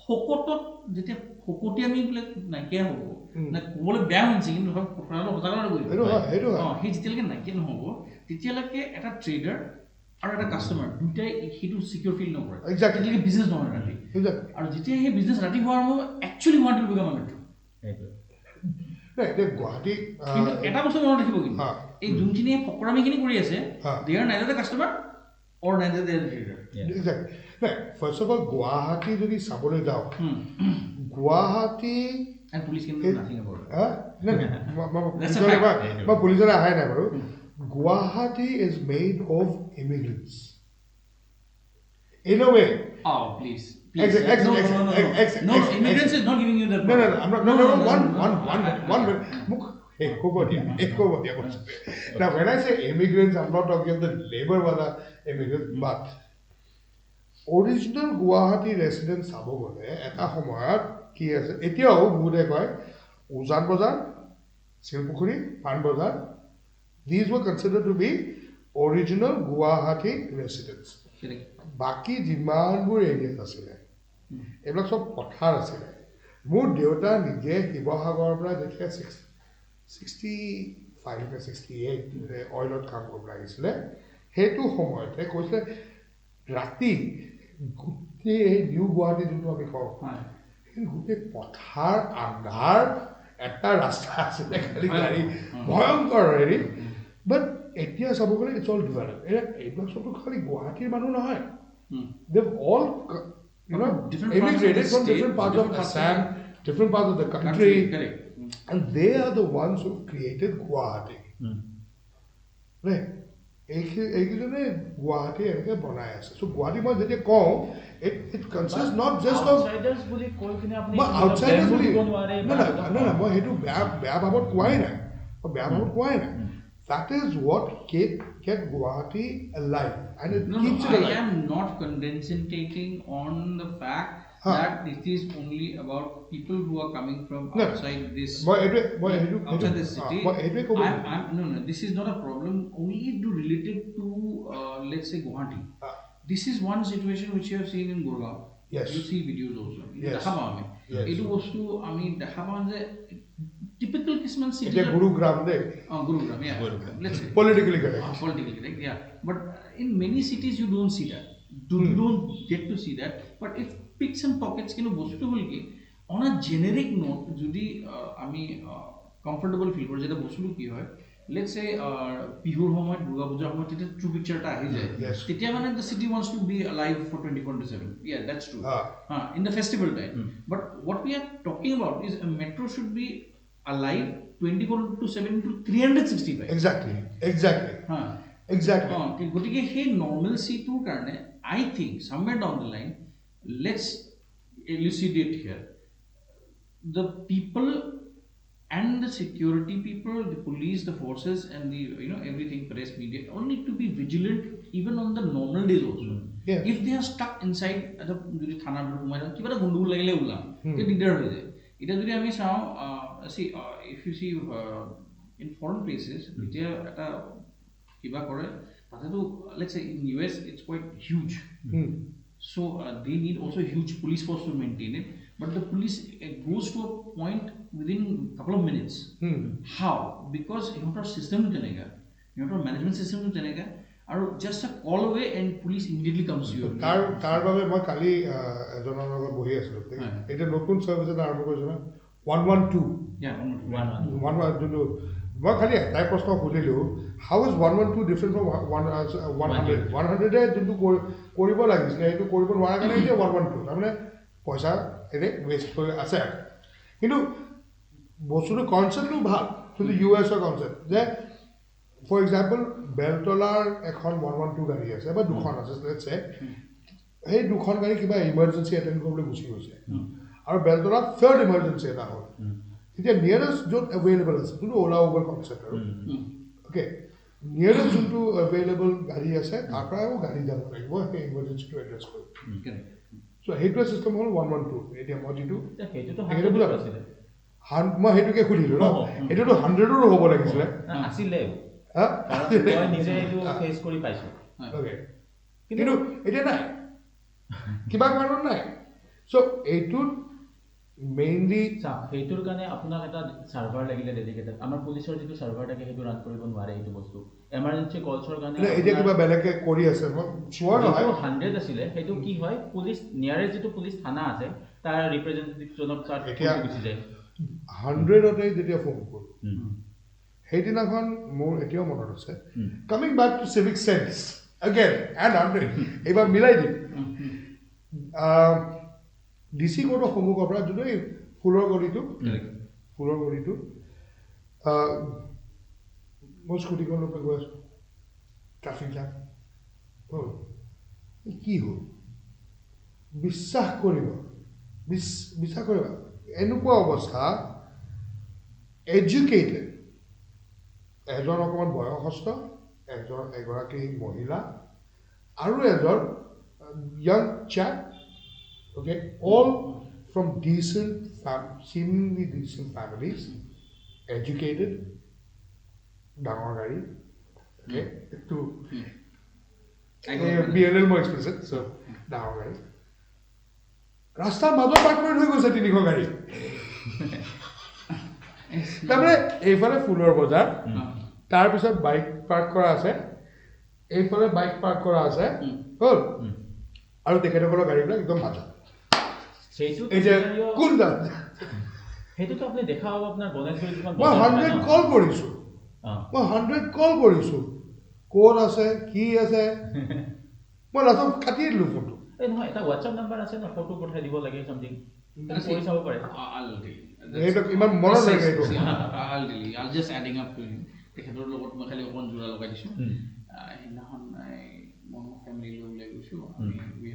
শকতত যেতিয়া শকতি আমি বোলে নাইকিয়া হ'ব না ক'বলৈ বেয়া হৈছে কিন্তু কথাটো সঁচা কথা কৈ সেই যেতিয়ালৈকে নাইকিয়া নহ'ব তেতিয়ালৈকে এটা ট্ৰেডাৰ আৰু এটা কাষ্টমাৰ দুটাই সেইটো চিকিউৰ ফিল নকৰে তেতিয়ালৈকে বিজনেছ নহয় ৰাতি আৰু যেতিয়া সেই বিজনেছ ৰাতি হোৱাৰ আৰম্ভ একচুৱেলি গুৱাহাটীৰ বিগা মানুহটো গুৱাহাটী কিন্তু এটা বস্তু মনত ৰাখিব কিন্তু এই যোনখিনিয়ে ফকৰামিখিনি কৰি আছে they are neither the customer or neither they are trader first of all Guwahati যদি চাবলৈ যাওঁ গুৱাহাটী মই পুলিচলৈ অহাই নাই বাৰু Guwahati is made of immigrants in a way Now, when I say immigrants, I'm not talking of the labor wala immigrants, but original Guwahati residents চাব গ'লে এটা সময়ত কি আছে এতিয়াও বহুতে কয় উজান বজাৰ শিলপুখুৰী পাণ বজাৰ these were considered to be original Guwahati residents বাকী যিমানবোৰ এৰিয়াত আছিলে এইবিলাক চব পথাৰ আছিলে মোৰ দেউতা নিজে শিৱসাগৰৰ পৰা যেতিয়া 65 নে 68 অইলত কাম কৰিব লাগিছিলে সেইটো সময়তে কৈছিলে ৰাতি গোটেই এই নিউ গুৱাহাটী যোনটো আমি কওঁ সেই গোটেই পথাৰ আন্ধাৰ এটা ৰাস্তা আছিলে খালি গাড়ী ভয়ংকৰ হেৰি বাট এতিয়া চাব গ'লে ইটছ অল ডিভাইডেড এইবিলাক চবটো খালি গুৱাহাটীৰ মানুহ নহয় they've all immigrated from different parts of Assam, different parts of the country. And they are the ones who created Guwahati. Right? এইকেইজনে Guwahati এনেকৈ বনাই আছে চ' গুৱাহাটী মই যেতিয়া কওঁ it consist not just of outsiders বুলি মই সেইটো বেয়া ভাৱত কোৱাই নাই That is what kept Guwahati alive, and it keeps it alive. I am not concentrating on the fact that it is only about people who are coming from outside this city. This is not a problem only related to let's say Guwahati. This is one situation which you have seen in Gurgaon. Yes. You see videos also. Yes. It was to দেখা পাওঁ যে typical কিছুমান city Gurugram yeah let's say politically correct yeah but in many cities you don't see that you don't get to see that but if picks and pockets কিন্তু বস্তু হল কি on a generic note যদি আমি comfortable feel কৰো যেটা বস্তু কি হয় let's say বিহুৰ সময়ত দুৰ্গা পূজাৰ সময়ত তেতিয়া ট্ৰু পিকচাৰ এটা আহি যায় তেতিয়া মানে the city wants to be alive for 24/7 yeah that's true in the festival time but what we are talking about is a metro should be alive 24/7 to 365 exactly গতিকে সেই normalcy টোৰ কাৰণে I think somewhere down the line let's elucidate here the people and the security people, the police, the forces, and the everything, press, media, all need to be vigilant even on the normal days also. If they are stuck inside the thana rumara, kibara gundul lagile ulam, they digder hoye jay. Eta jodi ami sao see if you see in foreign places, eta eta kiba kore, tata to let's say in US it's quite huge. So they need also a huge police force to maintain it. But the police goes to a point within a couple of minutes. How? Because your system your management system are just a call away and police immediately comes to you. তাৰ বাবে মই কালি এজনৰ লগত বহি আছিলোঁ এতিয়া নতুন service এটা আৰম্ভ কৰিছোঁ না 112 মই খালি এটাই প্ৰশ্ন সুধিলোঁ হাউ ইজ 112 ডিফাৰেণ্ট ফ্ৰম 100 যোনটো কৰিব লাগিছিলে সেইটো কৰিব নোৱাৰা কাৰণে এতিয়া 112 তাৰমানে পইচা এনে ৱেষ্ট হৈ আছে কিন্তু বস্তুটো কনচেপ্টটো ভাল কিন্তু US-ৰ কনচেপ্ট যে ফৰ এক্সাম্পল বেলতলাৰ এখন 112 গাড়ী আছে বা দুখন আছে সেই দুখন গাড়ী কিবা ইমাৰ্জেঞ্চি এটেণ্ড কৰিবলৈ গুচি গৈছে আৰু বেলতলাত থাৰ্ড ইমাৰ্জেঞ্চি এটা হ'ল এতিয়া নিয়েৰেষ্ট য'ত এভেইলেবল আছে যোনটো অ'লা উবেৰ কনচেপ্ট আৰু অ'কে নিয়েৰেষ্ট যোনটো এভেইলেবল গাড়ী আছে তাৰ পৰাও গাড়ী যাব লাগিব সেই ইমাৰ্জেঞ্চিটো এড্ৰেছ কৰি চ' সেইটোৱে চিষ্টেম হ'ল 112 এতিয়া মই যিটো মই সেইটোকে সুধিলোঁ ন সেইটোতো 100ৰো হ'ব লাগিছিলে কিন্তু এতিয়া নাই কিবা কাৰণত নাই চ' এইটোত মেইনলি চাওক সেইটোৰ কাৰণে আপোনাক এটা চাৰ্ভাৰ লাগিলে ডেডিকেটেড আমাৰ পুলিচৰ যিটো চাৰ্ভাৰ থাকে সেইটো ৰান কৰিব নোৱাৰে এইটো বস্তু এমাৰ্জেঞ্চি কলছৰ কাৰণে এতিয়া কিবা বেলেগকে কৰি আছে মই চোৱা নহয় 100 আছিলে সেইটো কি হয় পুলিচ নিয়াৰেষ্ট যিটো পুলিচ থানা আছে তাৰ ৰিপ্ৰেজেণ্টেটিভজনক এতিয়া গুচি যায় 100তে যেতিয়া ফোন কৰোঁ সেইদিনাখন মোৰ এতিয়াও মনত আছে coming back to civic sense again and 100 এইবাৰ মিলাই দিম DC কোৰ্টৰ সন্মুখৰ পৰা যদি ফুলৰ গলিটো মই স্কুটিখন লৈ গৈ আছোঁ ট্ৰাফিক জাম হ'ল কি হ'ল বিশ্বাস কৰিবা এনেকুৱা অৱস্থা এডুকেটেড এজন অকণমান বয়সস্থ এগৰাকী মহিলা আৰু এজন young chap, okay, all from seemingly decent families, educated, ডাঙৰ গাড়ী, okay, to be a little more explicit, so ডাঙৰ গাড়ী, ৰাস্তাৰ মাজত পাৰ্ক কৰি থৈ গৈছে 300 গাড়ী, তাৰমানে এইফালে ফুলৰ বজাৰ, তাৰপিছত বাইক পাৰ্ক কৰা আছে, এইফালে বাইক পাৰ্ক কৰা আছে, হ'ল আৰু তেখেতসকলৰ গাড়ীবিলাক একদম মাজত সেইটোতো আপুনি দেখা পাব আপোনাৰ গণেশগুৰি মই 100 কল কৰিছোঁ ক'ত আছে কি আছে মই লাষ্টত কাটি দিলোঁ ফোনটো এই নহয় এটা হোৱাটছআপ নাম্বাৰ আছে ন ফটো পঠাই দিব লাগে চামথিং কৰি চাব পাৰে এইটো ইমান মনত লাগে এইটো just adding up to him তেখেতৰ লগত মই খালি অকণ জোৰা লগাই দিছোঁ সেইদিনাখন মই ফেমিলি লৈ ওলাই গৈছোঁ আমি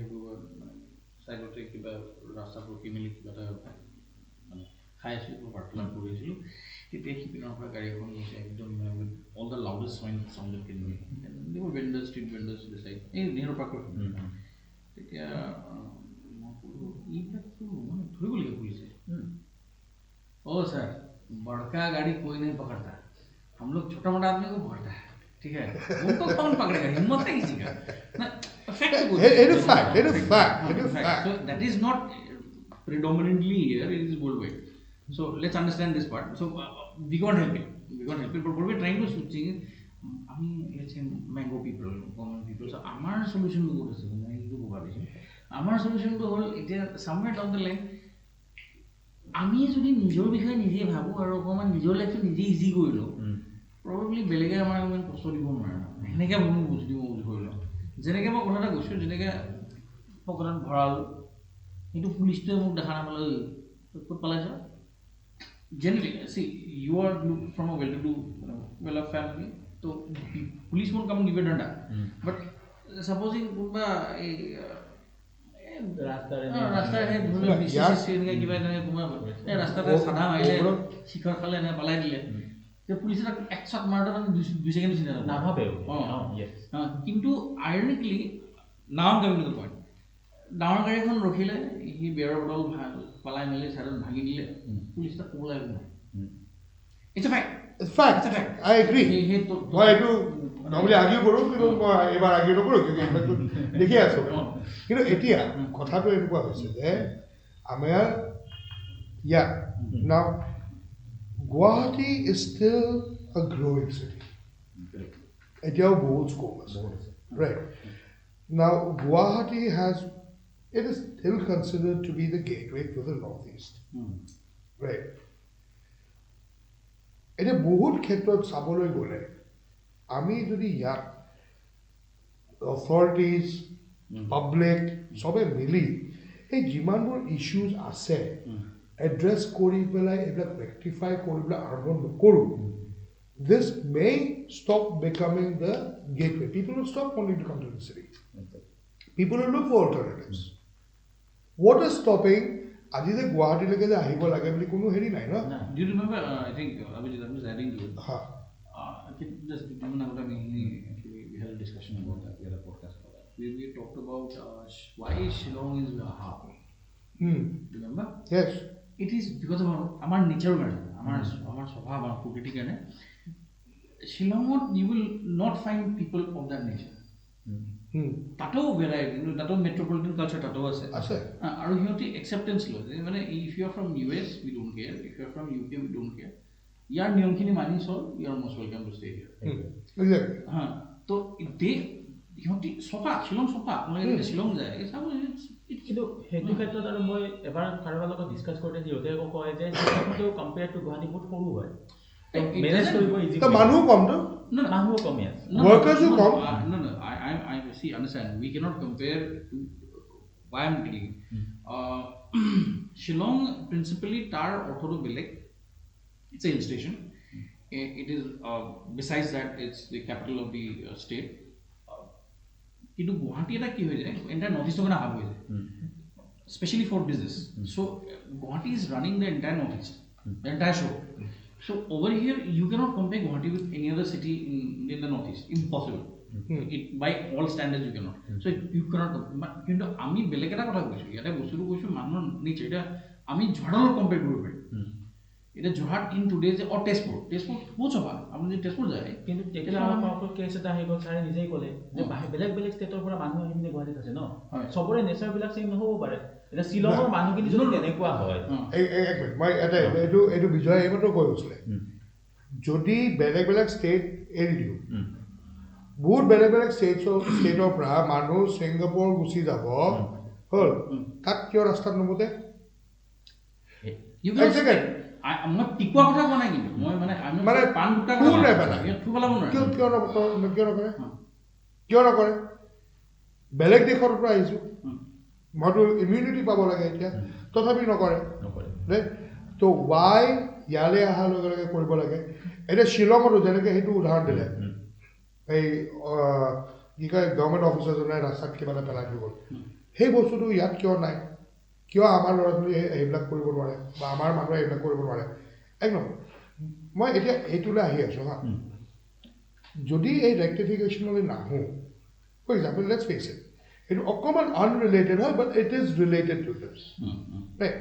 চাইডতে কিবা ৰাস্তা ৰখি মেলি কিবা এটা মানে খাই আছিলোঁ বাৰ্তালাপ কৰি আছিলোঁ তেতিয়া সিপিনৰ পৰা গাড়ী এখন গৈছে একদম অল দ্য লাউডেষ্ট চাউণ্ড কিনি ভেণ্ডাৰ ষ্ট্ৰীট ভেণ্ডাৰ্ছ ডিচাইড এই নেহৰু পাৰ্কৰ তেতিয়া মই ক'লোঁ এইবিলাকতো মানে ধৰিবলগীয়া পুলিচে ओ सर बड़का गाड़ी कोई नहीं पकड़ता हम लोग छोटा मोटा आदमी को पकड़ता है ठीक है उनको कौन पकड़ेगा हिम्मत है किसी का ना fact so that is not predominantly here it is worldwide so let's understand this part so we can't help it but what we're trying to switching I mean let's say mango people common people so our solution to go to our solution to hold it somewhere down the line আমি যদি নিজৰ বিষয়ে নিজে ভাবোঁ আৰু অকণমান নিজৰ লাইফটো নিজে ইজি কৰি লওঁ প্ৰবেবলি বেলেগে আমাৰ ইমান কষ্ট দিব নোৱাৰে সেনেকৈ মই বুজি দিব কৰি লওঁ যেনেকৈ মই কথা এটা কৈছোঁ যেনেকৈ পকেটত ভৰাল কিন্তু পুলিচটোৱে মোক দেখা নাপালে ক'ত পালাইছ generally see you are from a well to well of family তো পুলিচ মোৰ কাম গিভ এ ডাণ্ডা বাট ছাপ'জিং কোনোবা এই ৰাস্তাৰে কিবা এনেকৈ কোনোবা ৰাস্তাতে চাধা মাৰিলে শিখৰ খালে এনেকৈ পেলাই দিলে পুলিচে তাক এক শ্বট মাৰোঁতে মানে 2 ছেকেণ্ড চিন্তা নাভাবে কিন্তু আইৰনিকলি নাও কামিং টু দ্য পইণ্ট ডাঙৰ গাড়ী এখন ৰখিলে সি বেৰৰ বটল পেলাই মেলি চাইডত ভাঙি দিলে পুলিচ তাক ক'বলৈ একো নাই it's a fact I agree মই এইটো নৰ্মেলি আৰ্গিউ কৰোঁ কিন্তু মই এইবাৰ আৰ্গিউ নকৰোঁ কিন্তু দেখি আছোঁ কিন্তু এতিয়া কথাটো এনেকুৱা হৈছে যে আমাৰ now Guwahati is still a growing city এতিয়াও বহুত স্কোপ আছে right now Guwahati it is still considered to be the gateway to the northeast right এতিয়া বহুত ক্ষেত্ৰত চাবলৈ গ'লে আমি যদি ইয়াত অথৰিটিজ পাব্লিক চবে মিলি এই যিমানবোৰ ইছ্যুজ আছে এড্ৰেছ কৰি পেলাই এইবিলাক ৰেক্টিফাই কৰিবলৈ আৰম্ভ নকৰোঁ this may stop becoming the gateway people will stop wanting to come to the city people will look for alternatives what is stopping আজি যে গুৱাহাটীলৈকে যে আহিব লাগে বুলি কোনো হেৰি নাই ন do you remember I think Abhijit I'm just adding to it I think just we had a discussion about that we had a podcast about that we talked about why Shillong is a hub remember yes it is because of our nature our swabha our prakriti karone Shillong you will not find people of that nature তাতেও variety, কিন্তু তাতেও metropolitan culture তাতেও আছে আৰু সিহঁতি একচেপ্টেঞ্চ লয় যে মানে if you are from US we don't care, if you are from UK we don't care, ইয়াৰ নিয়মখিনি মানি চল, you are most welcome to stay here. হা, তো সিহঁতি চফা, শ্বিলং চফা, আপোনালোকে যদি শ্বিলং যায় চাব। কিন্তু সেইটো ক্ষেত্ৰত আৰু মই এবাৰ কাৰোবাৰ লগত ডিছকাছ কৰোঁতে সিহঁতে আকৌ কয় যে শ্বিলংটো কম্পেয়াৰ টু গুৱাহাটী বহুত সৰু হয়, মেনেজ কৰিব ইজি, মানুহো কমটো, মানুহো কমি আছে, workers who come. No, I see, understand. We cannot compare to why I'm telling you. Shillong principally tar orthodo beleg. It's a hill station. It is besides that it's the capital of the state. Kintu Guwahati eta ki hoy jay entire northeast kana hub hoy jay, especially for business. So Guwahati is running the entire northeast, the entire show. So over here you cannot compare Guwahati with any other city in the northeast. Impossible. It by all standards you cannot. So you cannot. কিন্তু আমি বেলেগ এটা কথা কৈছোঁ, ইয়াতে বস্তুটো কৈছোঁ মানুহৰ নেচাৰ। এতিয়া আমি যোৰহাটৰ লগত কম্পেয়াৰ কৰিব পাৰিম। এতিয়া যোৰহাট ইন টুডে যে তেজপুৰ বহুত চফা, আপুনি যদি তেজপুৰ যায়। কিন্তু তেতিয়া আমাৰ কেছ এটা আহি গ'ল, ছাৰে নিজেই ক'লে যে বেলেগ বেলেগ ষ্টেটৰ পৰা মানুহ আহি পিনে গুৱাহাটীত আছে ন, চবৰে নেচাৰবিলাক চেম নহ'ব পাৰে। এতিয়া শ্বিলঙৰ মানুহখিনি যদি তেনেকুৱা হয়, মই এইটো বিজয় এইমাত্ৰ কৈ গৈছিলে, যদি বেলেগ বেলেগ ষ্টেট এৰি দিওঁ, বহুত বেলেগ বেলেগ ষ্টেটৰ পৰা মানুহ ছিংগাপুৰ গুচি যাব হ'ল, তাত কিয় ৰাস্তাত নমতে? মই টিকোৱা কথা কোৱা নাই, কিন্তু মই মানে পাণ দুটা কিয় নকৰে? বেলেগ দেশৰ পৰা আহিছোঁ, মইতো ইমিউনিটি পাব লাগে এতিয়া, তথাপি নকৰে। তো ৱাই ইয়ালৈ অহাৰ লগে লগে কৰিব লাগে? এতিয়া শ্বিলঙতো যেনেকৈ সেইটো উদাহৰণ দিলে, এই কি কয় গভৰ্ণমেণ্ট অফিচাৰজনে ৰাস্তাত কিবা এটা পেলাই থৈ গ'ল, সেই বস্তুটো ইয়াত কিয় নাই? কিয় আমাৰ ল'ৰা ছোৱালীয়ে সেইবিলাক কৰিব নোৱাৰে বা আমাৰ মানুহে এইবিলাক কৰিব নোৱাৰে? একদম মই এতিয়া এইটোলৈ আহি আছোঁ হা, যদি এই ৰেক্টিফিকেশ্যনলৈ নাহোঁ, for example let's face it, এইটো অকণমান আনৰিলেটেড হয়, but it is related to this, right?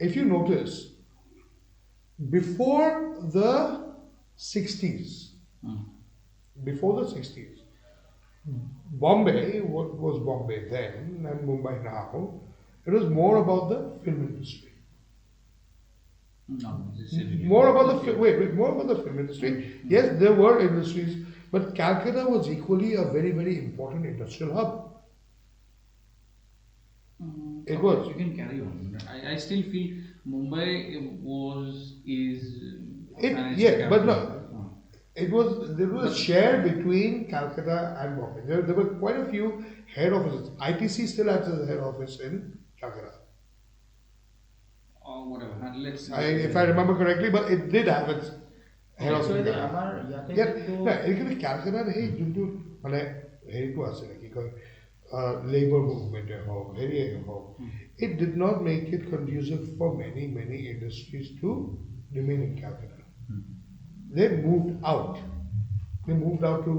If you notice, before the 60s, Bombay, what was Bombay then and Mumbai now, it was more about the film industry. More about the film industry. Yes, there were industries, but Calcutta was equally a very, very important industrial hub. It was. You can carry on. I still feel Mumbai is. Yeah, but no. There was a share between Calcutta and Bombay. There were quite a few head offices. ITC still has a head office in Calcutta. Or whatever. If I remember correctly, but it did have its head office. Calcutta, hey, juntu mane heritu asile ki koy labor movement hok, it did not make it conducive for many industries to remain in Calcutta. They moved out. They moved out to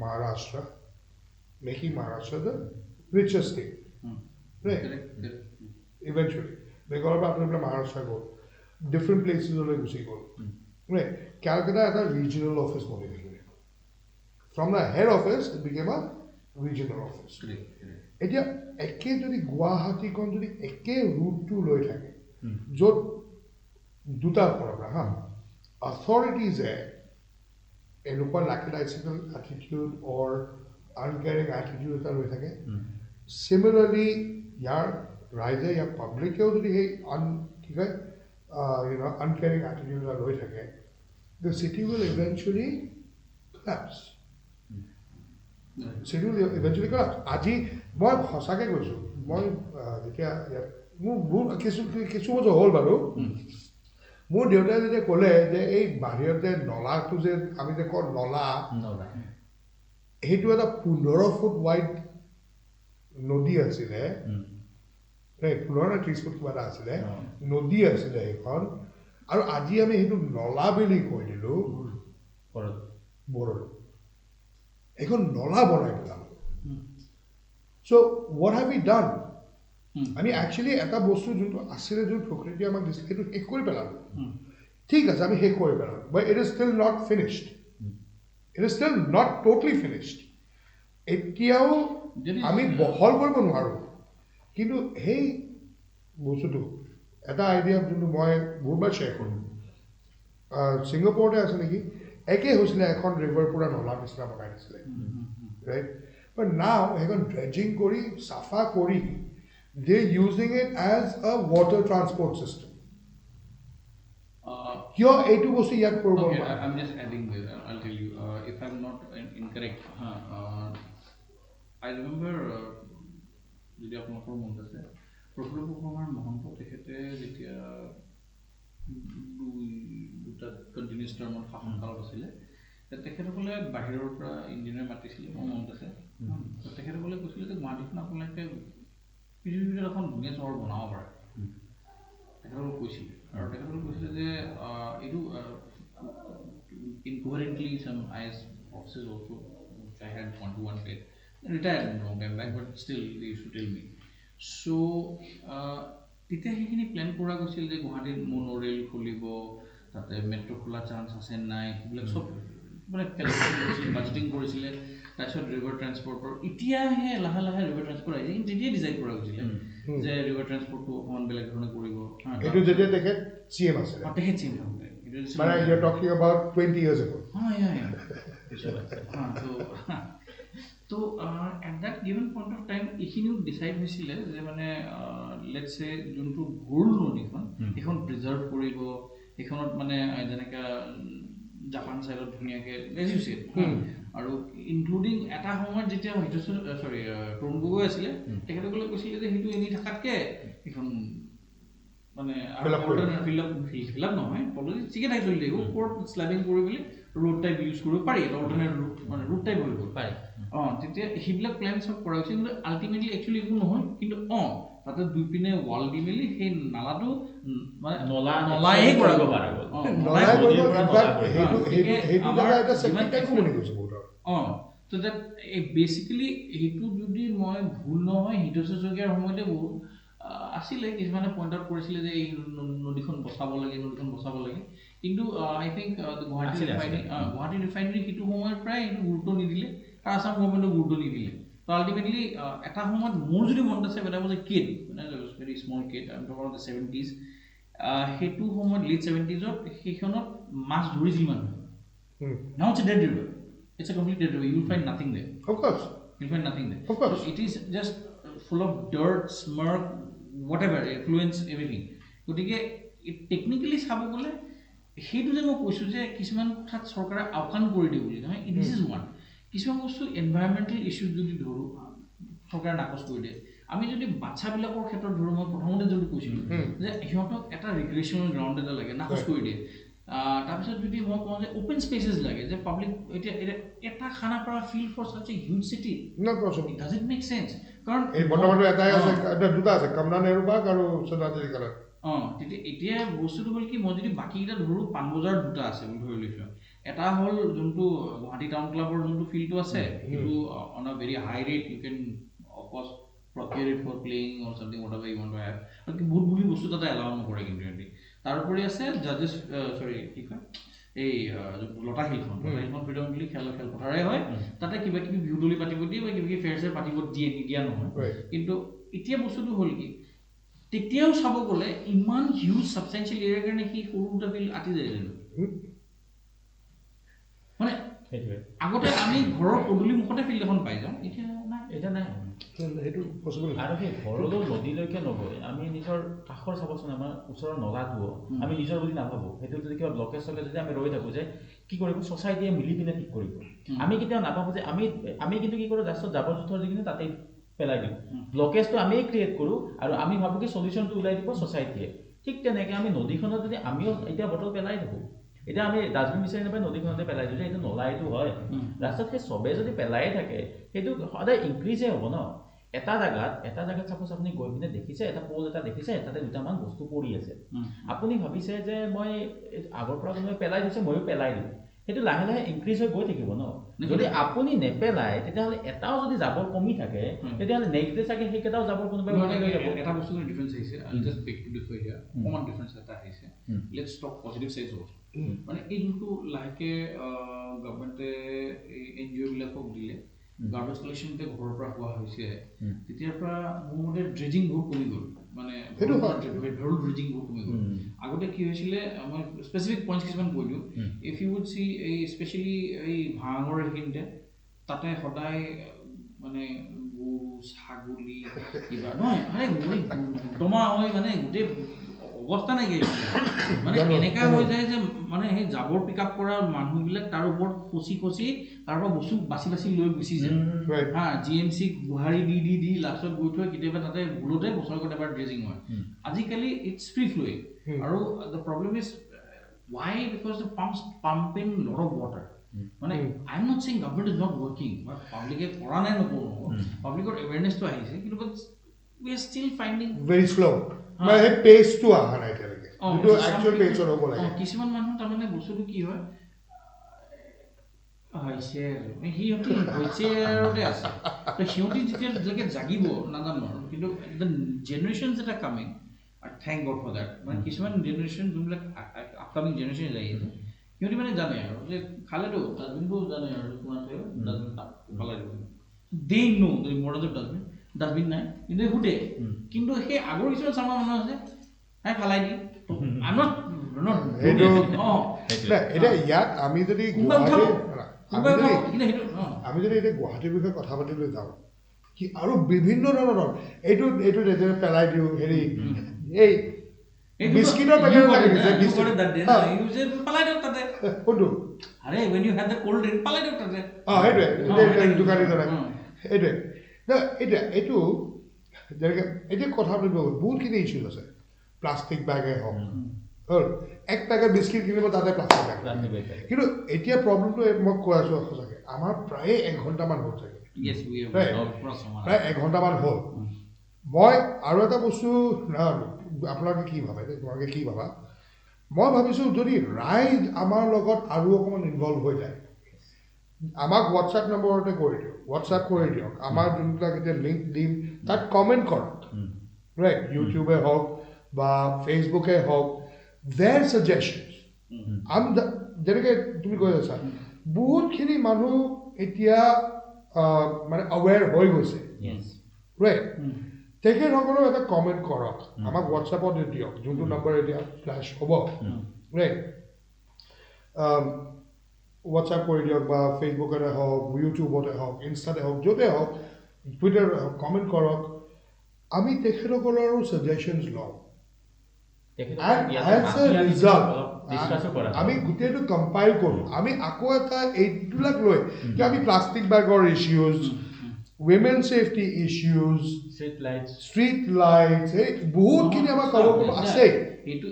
Maharashtra, making Maharashtra the richest state. Right? Eventually. They got up after Maharashtra go. Different places of Legusi go. Right? Calcutta had a regional office. From the head office, it became a regional office. এতিয়া একে যদি গুৱাহাটীখন যদি একে ৰুটটো লৈ থাকে, য'ত দুটাৰ পৰা হা authorities এনেকুৱা lackadaisical attitude or uncaring attitude এটা লৈ থাকে, similarly ইয়াৰ ৰাইজে ইয়াৰ পাব্লিকেও যদি সেই কি কয় uncaring attitude এটা লৈ থাকে, the city will eventually collapse. City will eventually collapse. আজি মই সঁচাকৈ কৈছোঁ, মই যেতিয়া মোৰ কিছু বছৰ হ'ল বাৰু, মোৰ দেউতাই যেতিয়া ক'লে যে এই বাহিৰত যে নলাটো যে আমি যে কওঁ নলা, সেইটো এটা 15 ফুট ৱাইড নদী আছিলে, 15 নে 30 ফুট কিবা এটা আছিলে, নদী আছিলে সেইখন, আৰু আজি আমি সেইটো নলা বুলি কৈ দিলোঁ, বৰলো এইখন নলা বনাই পেলালোঁ। চ' what have we done? আমি একচুৱেলি এটা বস্তু যোনটো আছিলে, যোনটো প্ৰকৃতিয়ে আমাক দিছিলে, সেইটো শেষ কৰি পেলালোঁ। ঠিক আছে, আমি শেষ কৰি পেলালোঁ, but it is still not finished, it is still not totally finished. এতিয়াও আমি বহল কৰিব নোৱাৰোঁ কিন্তু সেই বস্তুটো এটা আইডিয়া যোনটো মই বহুতবাৰ শ্বেয়াৰ কৰোঁ ছিংগাপুৰতে আছে নেকি একেই হৈছিলে এখন ৰিভাৰ পূৰা নলা নিচিনা বনাই দিছিলে ৰাইট বাট নাও সেইখন ড্ৰেজিং কৰি চাফা কৰি they using it as a water transport system কিয় এইটো বস্তু ইয়াত কৰিব Okay, নোৱাৰে I'm just adding this. I'll tell you. If I'm not incorrect, I remember যদি আপোনালোকৰ মনত আছে প্ৰফুল্ল কুমাৰ মহন্ত তেখেতে যেতিয়া দুটা কণ্টিনিউছ টাৰ্মত শাসনকালত আছিলে তেখেতসকলে বাহিৰৰ পৰা ইঞ্জিনিয়াৰ মাতিছিলে মোৰ মনত আছে তেখেতসকলে কৈছিলে যে গুৱাহাটীখন আপোনালোকে পৃথিৱীৰ ভিতৰত এখন ধুনীয়া চহৰ বনাব পাৰে তেখেতসকলে কৈছিলে আৰু তেখেতসকলে কৈছিলে যে এইটো incoherently some IS officers also which I had one-to-one with retired long time back but still they used to tell me so তেতিয়া সেইখিনি প্লেন কৰা গৈছিল যে গুৱাহাটীত মনো ৰেল খুলিব তাতে মেট্ৰ' খোলা চান্স আছে নাই সেইবিলাক চব মানে কেলকুলেট কৰিছিলে বাজেটিং কৰিছিলে তাৰপিছত ৰিভাৰ ট্ৰান্সপৰ্টৰ এতিয়াহে লাহে লাহে ৰিভাৰ ট্ৰান্সপৰ্ট আহিছে কিন্তু তেতিয়াই ডিজাইন কৰা হৈছিলে যে ৰিভাৰ ট্ৰান্সপৰ্টটো অকণমান বেলেগ ধৰণে কৰিব এইটো যেতিয়া তেখেত CM আছিলে তেখেত চিন্তা হ'লে মানে you are talking about 20 years ago তো at that given point of time এইখিনিও ডিচাইড হৈছিলে যে মানে লেটছ চে যোনটো ঘূৰ নদীখন সেইখন প্ৰিজাৰ্ভ কৰিব সেইখনত মানে যেনেকৈ জাপান চাইডত ধুনীয়াকৈ ৰেজিউছে আৰু ইনক্লুডিং এটা সময়ত যেতিয়া তৰুণ গগৈ আছিলে তেখেতসকলে কৈছিলে যে সেইটো এনেই থকাতকৈ সেইখন মানে ফিল আপ নহয় পলিটিক্স ঠিকে ঠাই চলি থাকিব ওপৰত শ্লেবিং কৰি পেলাই ৰোড টাইপ ইউজ কৰিব পাৰি এটা অল্টাৰনেট ৰুট মানে ৰুট টাইপ হৈ গ'ল পাৰি তেতিয়া সেইবিলাক প্লেন চব কৰা হৈছে কিন্তু আল্টিমেটলি একচুৱেলি একো নহয় কিন্তু তাতে দুই পিনে ৱাল দি মেলি সেই নালাটো মানে নলায়ে কৰা গ'ল তো দেট বেচিকেলি সেইটো যদি মই ভুল নহয় হিতেশ্বৰ শইকীয়াৰ সময়তে বহুত আছিলে কিছুমানে পইণ্ট আউট কৰিছিলে যে এই নদীখন বচাব লাগে কিন্তু আই থিংক গুৱাহাটী ৰিফাইনেৰী সেইটো সময়ৰ পৰাই এইটো গুৰুত্ব নিদিলে আৰু আছাম গভৰ্ণমেণ্টে গুৰুত্ব নিদিলে তো আল্টিমেটলি এটা সময়ত মোৰ যদি মনত আছে এটা was a kid মানে very small kid I am talking of the 70s সেইটো সময়ত লেট 70s সেইখনত মাছ ধৰিছিল মানুহে now it's a dead river it's a complete dead river you will find nothing there of course so it is just full of dirt smirk whatever effluence everything গতিকে technically চাব গ'লে সেইটো যে মই কৈছোঁ যে কিছুমান কথাত চৰকাৰে আওকাণ কৰি দিয়ে বুলি নহয় দিছ ইজ ওৱান কিছুমান বস্তু এনভাইৰমেণ্টেল ইছ্যুজ যদি ধৰোঁ চৰকাৰে নাকচ কৰি দিয়ে আমি যদি বাচ্চাবিলাকৰ ক্ষেত্ৰত ধৰোঁ মই প্ৰথমতে যদি কৈছিলোঁ যে সিহঁতক এটা ৰিক্ৰিয়েশ্যনেল গ্ৰাউণ্ড এটা লাগে নাকচ কৰি দিয়ে তাৰপিছত যদি মই কওঁ যে অ'পেন স্পেচেছ লাগে যে পাব্লিক এতিয়া এটা Khanapara field for such a huge city does it make change কাৰণ বৰ্তমানটো এটাই আছে দুটা আছে কমলা নেহৰু পাৰ্ক আৰু শ্ৰদ্ধাঞ্জলি কালাৰ তেতিয়া এতিয়া বস্তুটো হ'ল কি মই যদি বাকীকেইটা ধৰোঁ পাণবজাৰ দুটা আছে বুলি ধৰি লৈছোঁ এটা হ'ল যোনটো গুৱাহাটী টাউন ক্লাবৰ যোনটো ফিল্ডটো আছে সেইটো on a very high rate you can of course procure it for playing or something whatever you want to have আৰু বহুত বুলি বস্তু তাতে এলাউ নকৰে কিন্তু সিহঁতি তাৰোপৰি আছে জাজেছ কি কয় এই লতাশিলখন প্ৰিডমিনেণ্টলি খেলপথাৰে হয় তাতে কিবা কিবি বিহুদলি পাতিব দিয়ে বা কিবা কিবি ফেয়াৰ চেয়াৰ পাতিব নিদিয়া নহয় কিন্তু এতিয়া বস্তুটো হ'ল কি তেতিয়াও চাব গ'লে ইমান হিউজ ছাবষ্টেঞ্চিয়েল এৰিয়াৰ কাৰণে সি সৰু দুটা ফিল্ড আঁতি যায় মানে আগতে আমি ঘৰৰ পদূলি মুখতে ফিল্ড এখন পাই যাওঁ এতিয়া নাই সেইটো পচিবল আৰু সেই ঘৰলৈ নদীলৈকে নগৈ আমি নিজৰ কাষৰ চাবচোন আমাৰ ওচৰৰ নলাটো আমি নিজৰ বুলি নাভাবোঁ সেইটো যদি কিবা ব্লকেজ চকে যদি আমি ৰৈ থাকোঁ যে কি কৰিব ছ'চাইটিয়ে মিলি পিনে ঠিক কৰিব আমি কেতিয়াও নাভাবোঁ যে আমি কিন্তু কি কৰোঁ জাষ্টত জাবৰ জোঁথৰ দি কিনে তাতেই পেলাই দিওঁ ব্লকেজটো আমিয়ে ক্ৰিয়েট কৰোঁ আৰু আমি ভাবোঁ কি চলিউশ্যনটো ওলাই দিব ছ'চাইটিয়ে ঠিক তেনেকৈ আমি নদীখনত যদি আমিও এতিয়া বটল পেলাই থাকোঁ এতিয়া আমি ডাষ্টবিন বিচাৰি নাপাই নদীখনতে পেলাই দিওঁ যে এইটো নলা এইটো হয় ৰাস্তাত সেই চবেই যদি পেলায়ে থাকে সেইটো সদায় ইনক্ৰিজে হ'ব ন এটা জাগাত চাপ'জ আপুনি গৈ পিনে দেখিছে এটা প'ল এটা দেখিছে তাতে দুটামান বস্তু পৰি আছে আপুনি ভাবিছে যে মই আগৰ পৰা কোনোবাই পেলাই দিছে ময়ো পেলাই দিওঁ সেইটো লাহে লাহে ইনক্ৰিজ হৈ গৈ থাকিব ন যদি আপুনি নেপেলায় তেতিয়াহ'লে এটাও যদি জাবৰ কমি থাকে তেতিয়াহ'লে নেক্সট ডে চাগে সেইকেইটাও জাবৰ কোনোবাই লৈ যাব এটা বস্তু ডিফাৰেঞ্চ আহিছে আই just peak to ডিফাৰ here common difference এটা আহিছে let's talk positive size also মানে এই যোনটো লাহেকৈ গভৰ্ণমেণ্টে এই NGO বিলাকক দিলে গাৰ্বেজ কালেকশ্যন যেতিয়া ঘৰৰ পৰা হোৱা হৈছে তেতিয়াৰ পৰা মোৰ মতে ড্ৰেজিং বহুত কমি গ'ল মানে ভেৰল ড্ৰেজিং বহুত কমি গ'ল আগতে কি হৈছিলে মই স্পেচিফিক পইণ্টছ কিছুমান কৈ দিওঁ ইফ ইউ উড চি এই স্পেচিয়েলি এই ভাঙৰ এইখিনিতে তাতে সদায় মানে গৰু ছাগলী কিবা নহয় দমা হয় মানে গোটেই অৱস্থা নাইকিয়া মানে এনেকুৱা হৈ যায় যে মানে সেই জাবৰ পিক আপ কৰা মানুহবিলাক তাৰ ওপৰত খচি তাৰ পৰা বস্তু বাছি লৈ গুচি যায় হা GMC গুহাৰি দি লাষ্টত গৈ থৈ কেতিয়াবা তাতে ভুলতে বছৰেকত এবাৰ ড্ৰেজিং হয় আজিকালি ইটছ ফ্ৰী ফ্ল'য়িং আৰু the problem is why because the pumps pumping lot of water মানে I'm not saying government is not working but public e kora nai nokoro public or awareness to ahise kintu but we are still finding very slow মানে হে page two আহা নাই তেলকে কিন্তু actual page হ'ব লাগে কিছুমান মানুহ তাৰ মানে বস্তুটো কি হয় হৈছে সিহঁতি হৈছে আছে তো সিহঁতি যেতিয়া জাগিব নাজানো কিন্তু the generations that are coming and thank God for that মানে কিছুমান জেনাৰেশ্যন যোনবিলাক আপকামিং জেনাৰেশ্যন আহিছে সিহঁতি মানে জানে আৰু যে খালেতো ডাষ্টবিনটো জানে আৰু তোমাকে ডাষ্টবিন পেলাই দিব they know the modern dustbin dustbin নাই কিন্তু হুটে কিন্তু সেই আগৰ কিছুমান চামা মানুহ আছে হাই পেলাই দি I'm not এটা ইয়াত আমি যদি এতিয়া গুৱাহাটীৰ বিষয়ে কথা পাতিবলৈ যাওঁ কি আৰু বিভিন্ন ধৰণৰ এইটো পেলাই দিওঁ হেৰি এই বিস্কিটৰ পেকেট কোনটো আৰে when you have the cold drink পেলাই দিওঁ তাতে সেইটোৱে দোকানীজনে সেইটোৱে এইটো যেনেকৈ এতিয়া কথা পাতিব বহুতখিনি ইছ্যুজ আছে প্লাষ্টিক বেগে হওক হ'ল এক পেকেট বিস্কিট কিনিব তাতে প্লাষ্টিক বেগ কিন্তু এতিয়া প্ৰব্লেমটো মই কৈ আছোঁ সঁচাকৈ আমাৰ প্ৰায়ে 1 ঘণ্টামান হ'ল চাগে প্ৰায় 1 ঘণ্টামান হ'ল মই আৰু এটা বস্তু আপোনালোকে কি ভাবে তোমালোকে কি ভাবা মই ভাবিছোঁ যদি ৰাইজ আমাৰ লগত আৰু অকণমান ইনভলভ হৈ যায় আমাক হোৱাটছআপ নম্বৰতে কৰি দিয়ক আমাৰ যোনবিলাক এতিয়া লিংক দিম তাত কমেণ্ট কৰক ৰাইট ইউটিউবে হওক বা ফেচবুকে হওক their suggestions যেনেকৈ তুমি কৈ আছা বহুতখিনি মানুহ এতিয়া মানে আৱেৰ হৈ গৈছে ৰাইট তেখেতসকলেও এটা কমেণ্ট কৰক আমাক হোৱাটছআপত দিয়ক যোনটো নম্বৰ এতিয়া ফ্লেছ হ'ব ৰাইট হোৱাটছআপ কৰি দিয়ক বা ফেচবুকতে হওক ইউটিউবতে হওক ইনষ্টাতে হওক য'তে হওক টুইটাৰতে হওক কমেণ্ট কৰক আমি তেখেতসকলৰো ছাজেশ্যনছ লওঁ আমি গোটেইটো কম্পাইল কৰোঁ আমি আকৌ এটা এইবিলাক লৈ কি আমি প্লাষ্টিক বেগৰ issues women safety issues street lights এই বহুতখিনি আমাৰ ক'ব আছে এইটো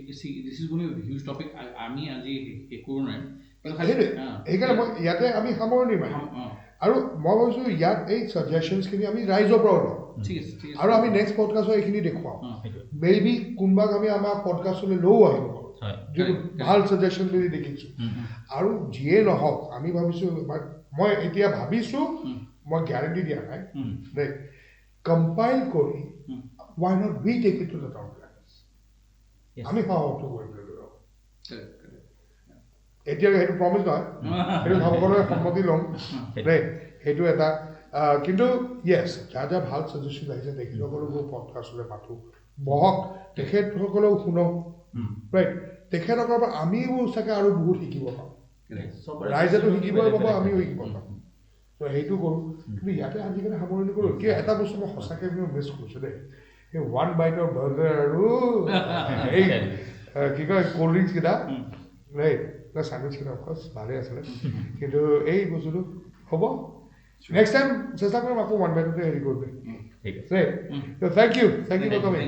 this is going to be a huge topic আমি আজি একো নাই সেইকাৰণে মই ইয়াতে আমি সামৰণি মাৰিম আৰু মই ভাবিছোঁ ইয়াত এই ছাজেশ্যনছখিনি আমি ৰাইজৰ পৰা লওঁ আৰু আমি নেক্সট পডকাষ্টত এইখিনি দেখুৱাওঁ মেবি কোনোবাক আমি আমাৰ পডকাষ্টলৈ লৈও আহিব পাৰোঁ যিটো ভাল ছাজেশ্যন বুলি দেখিছোঁ আৰু যিয়ে নহওক আমি ভাবিছোঁ মই এতিয়া ভাবিছোঁ মই গ্যাৰেণ্টি দিয়া নাই দেই কম্পাইল কৰি why not we take it to the town planners আমি পাওঁটো কৰিবলৈ লৈ এতিয়া সেইটো প্ৰমিছ নহয় সেইটো সকলোৱে সন্মতি ল'ম দেই সেইটো এটা কিন্তু য়েছ যাৰ ভাল ছাজেশ্যন আহিছে তেখেতসকলকো পডকাষ্টলৈ মাতোঁ বহক তেখেতসকলেও শুনক ৰাইট তেখেতসকলৰ পৰা আমিও চাগে আৰু বহুত শিকিব পাওঁ ৰাইজেতো শিকিবই পাব আমিও শিকিব পাম তো সেইটো কৰোঁ কিন্তু ইয়াতে আজিকালি সামৰণি কৰোঁ কি এটা বস্তু মই সঁচাকৈ মিছ কৰিছোঁ দেই সেই 1 বাইটৰ বাৰ্গাৰ আৰু এই কি কয় ক'ল্ড ড্ৰিংকছকেইটা ৰাইট চেণ্ডউইচকেইটা অফক'ৰ্চ ভালেই আছিলে কিন্তু এই বস্তুটো হ'ব নেক্সট টাইম চেষ্টা কৰিম আকৌ 1 বাইটতে হেৰি কৰিবলৈ right thank you for coming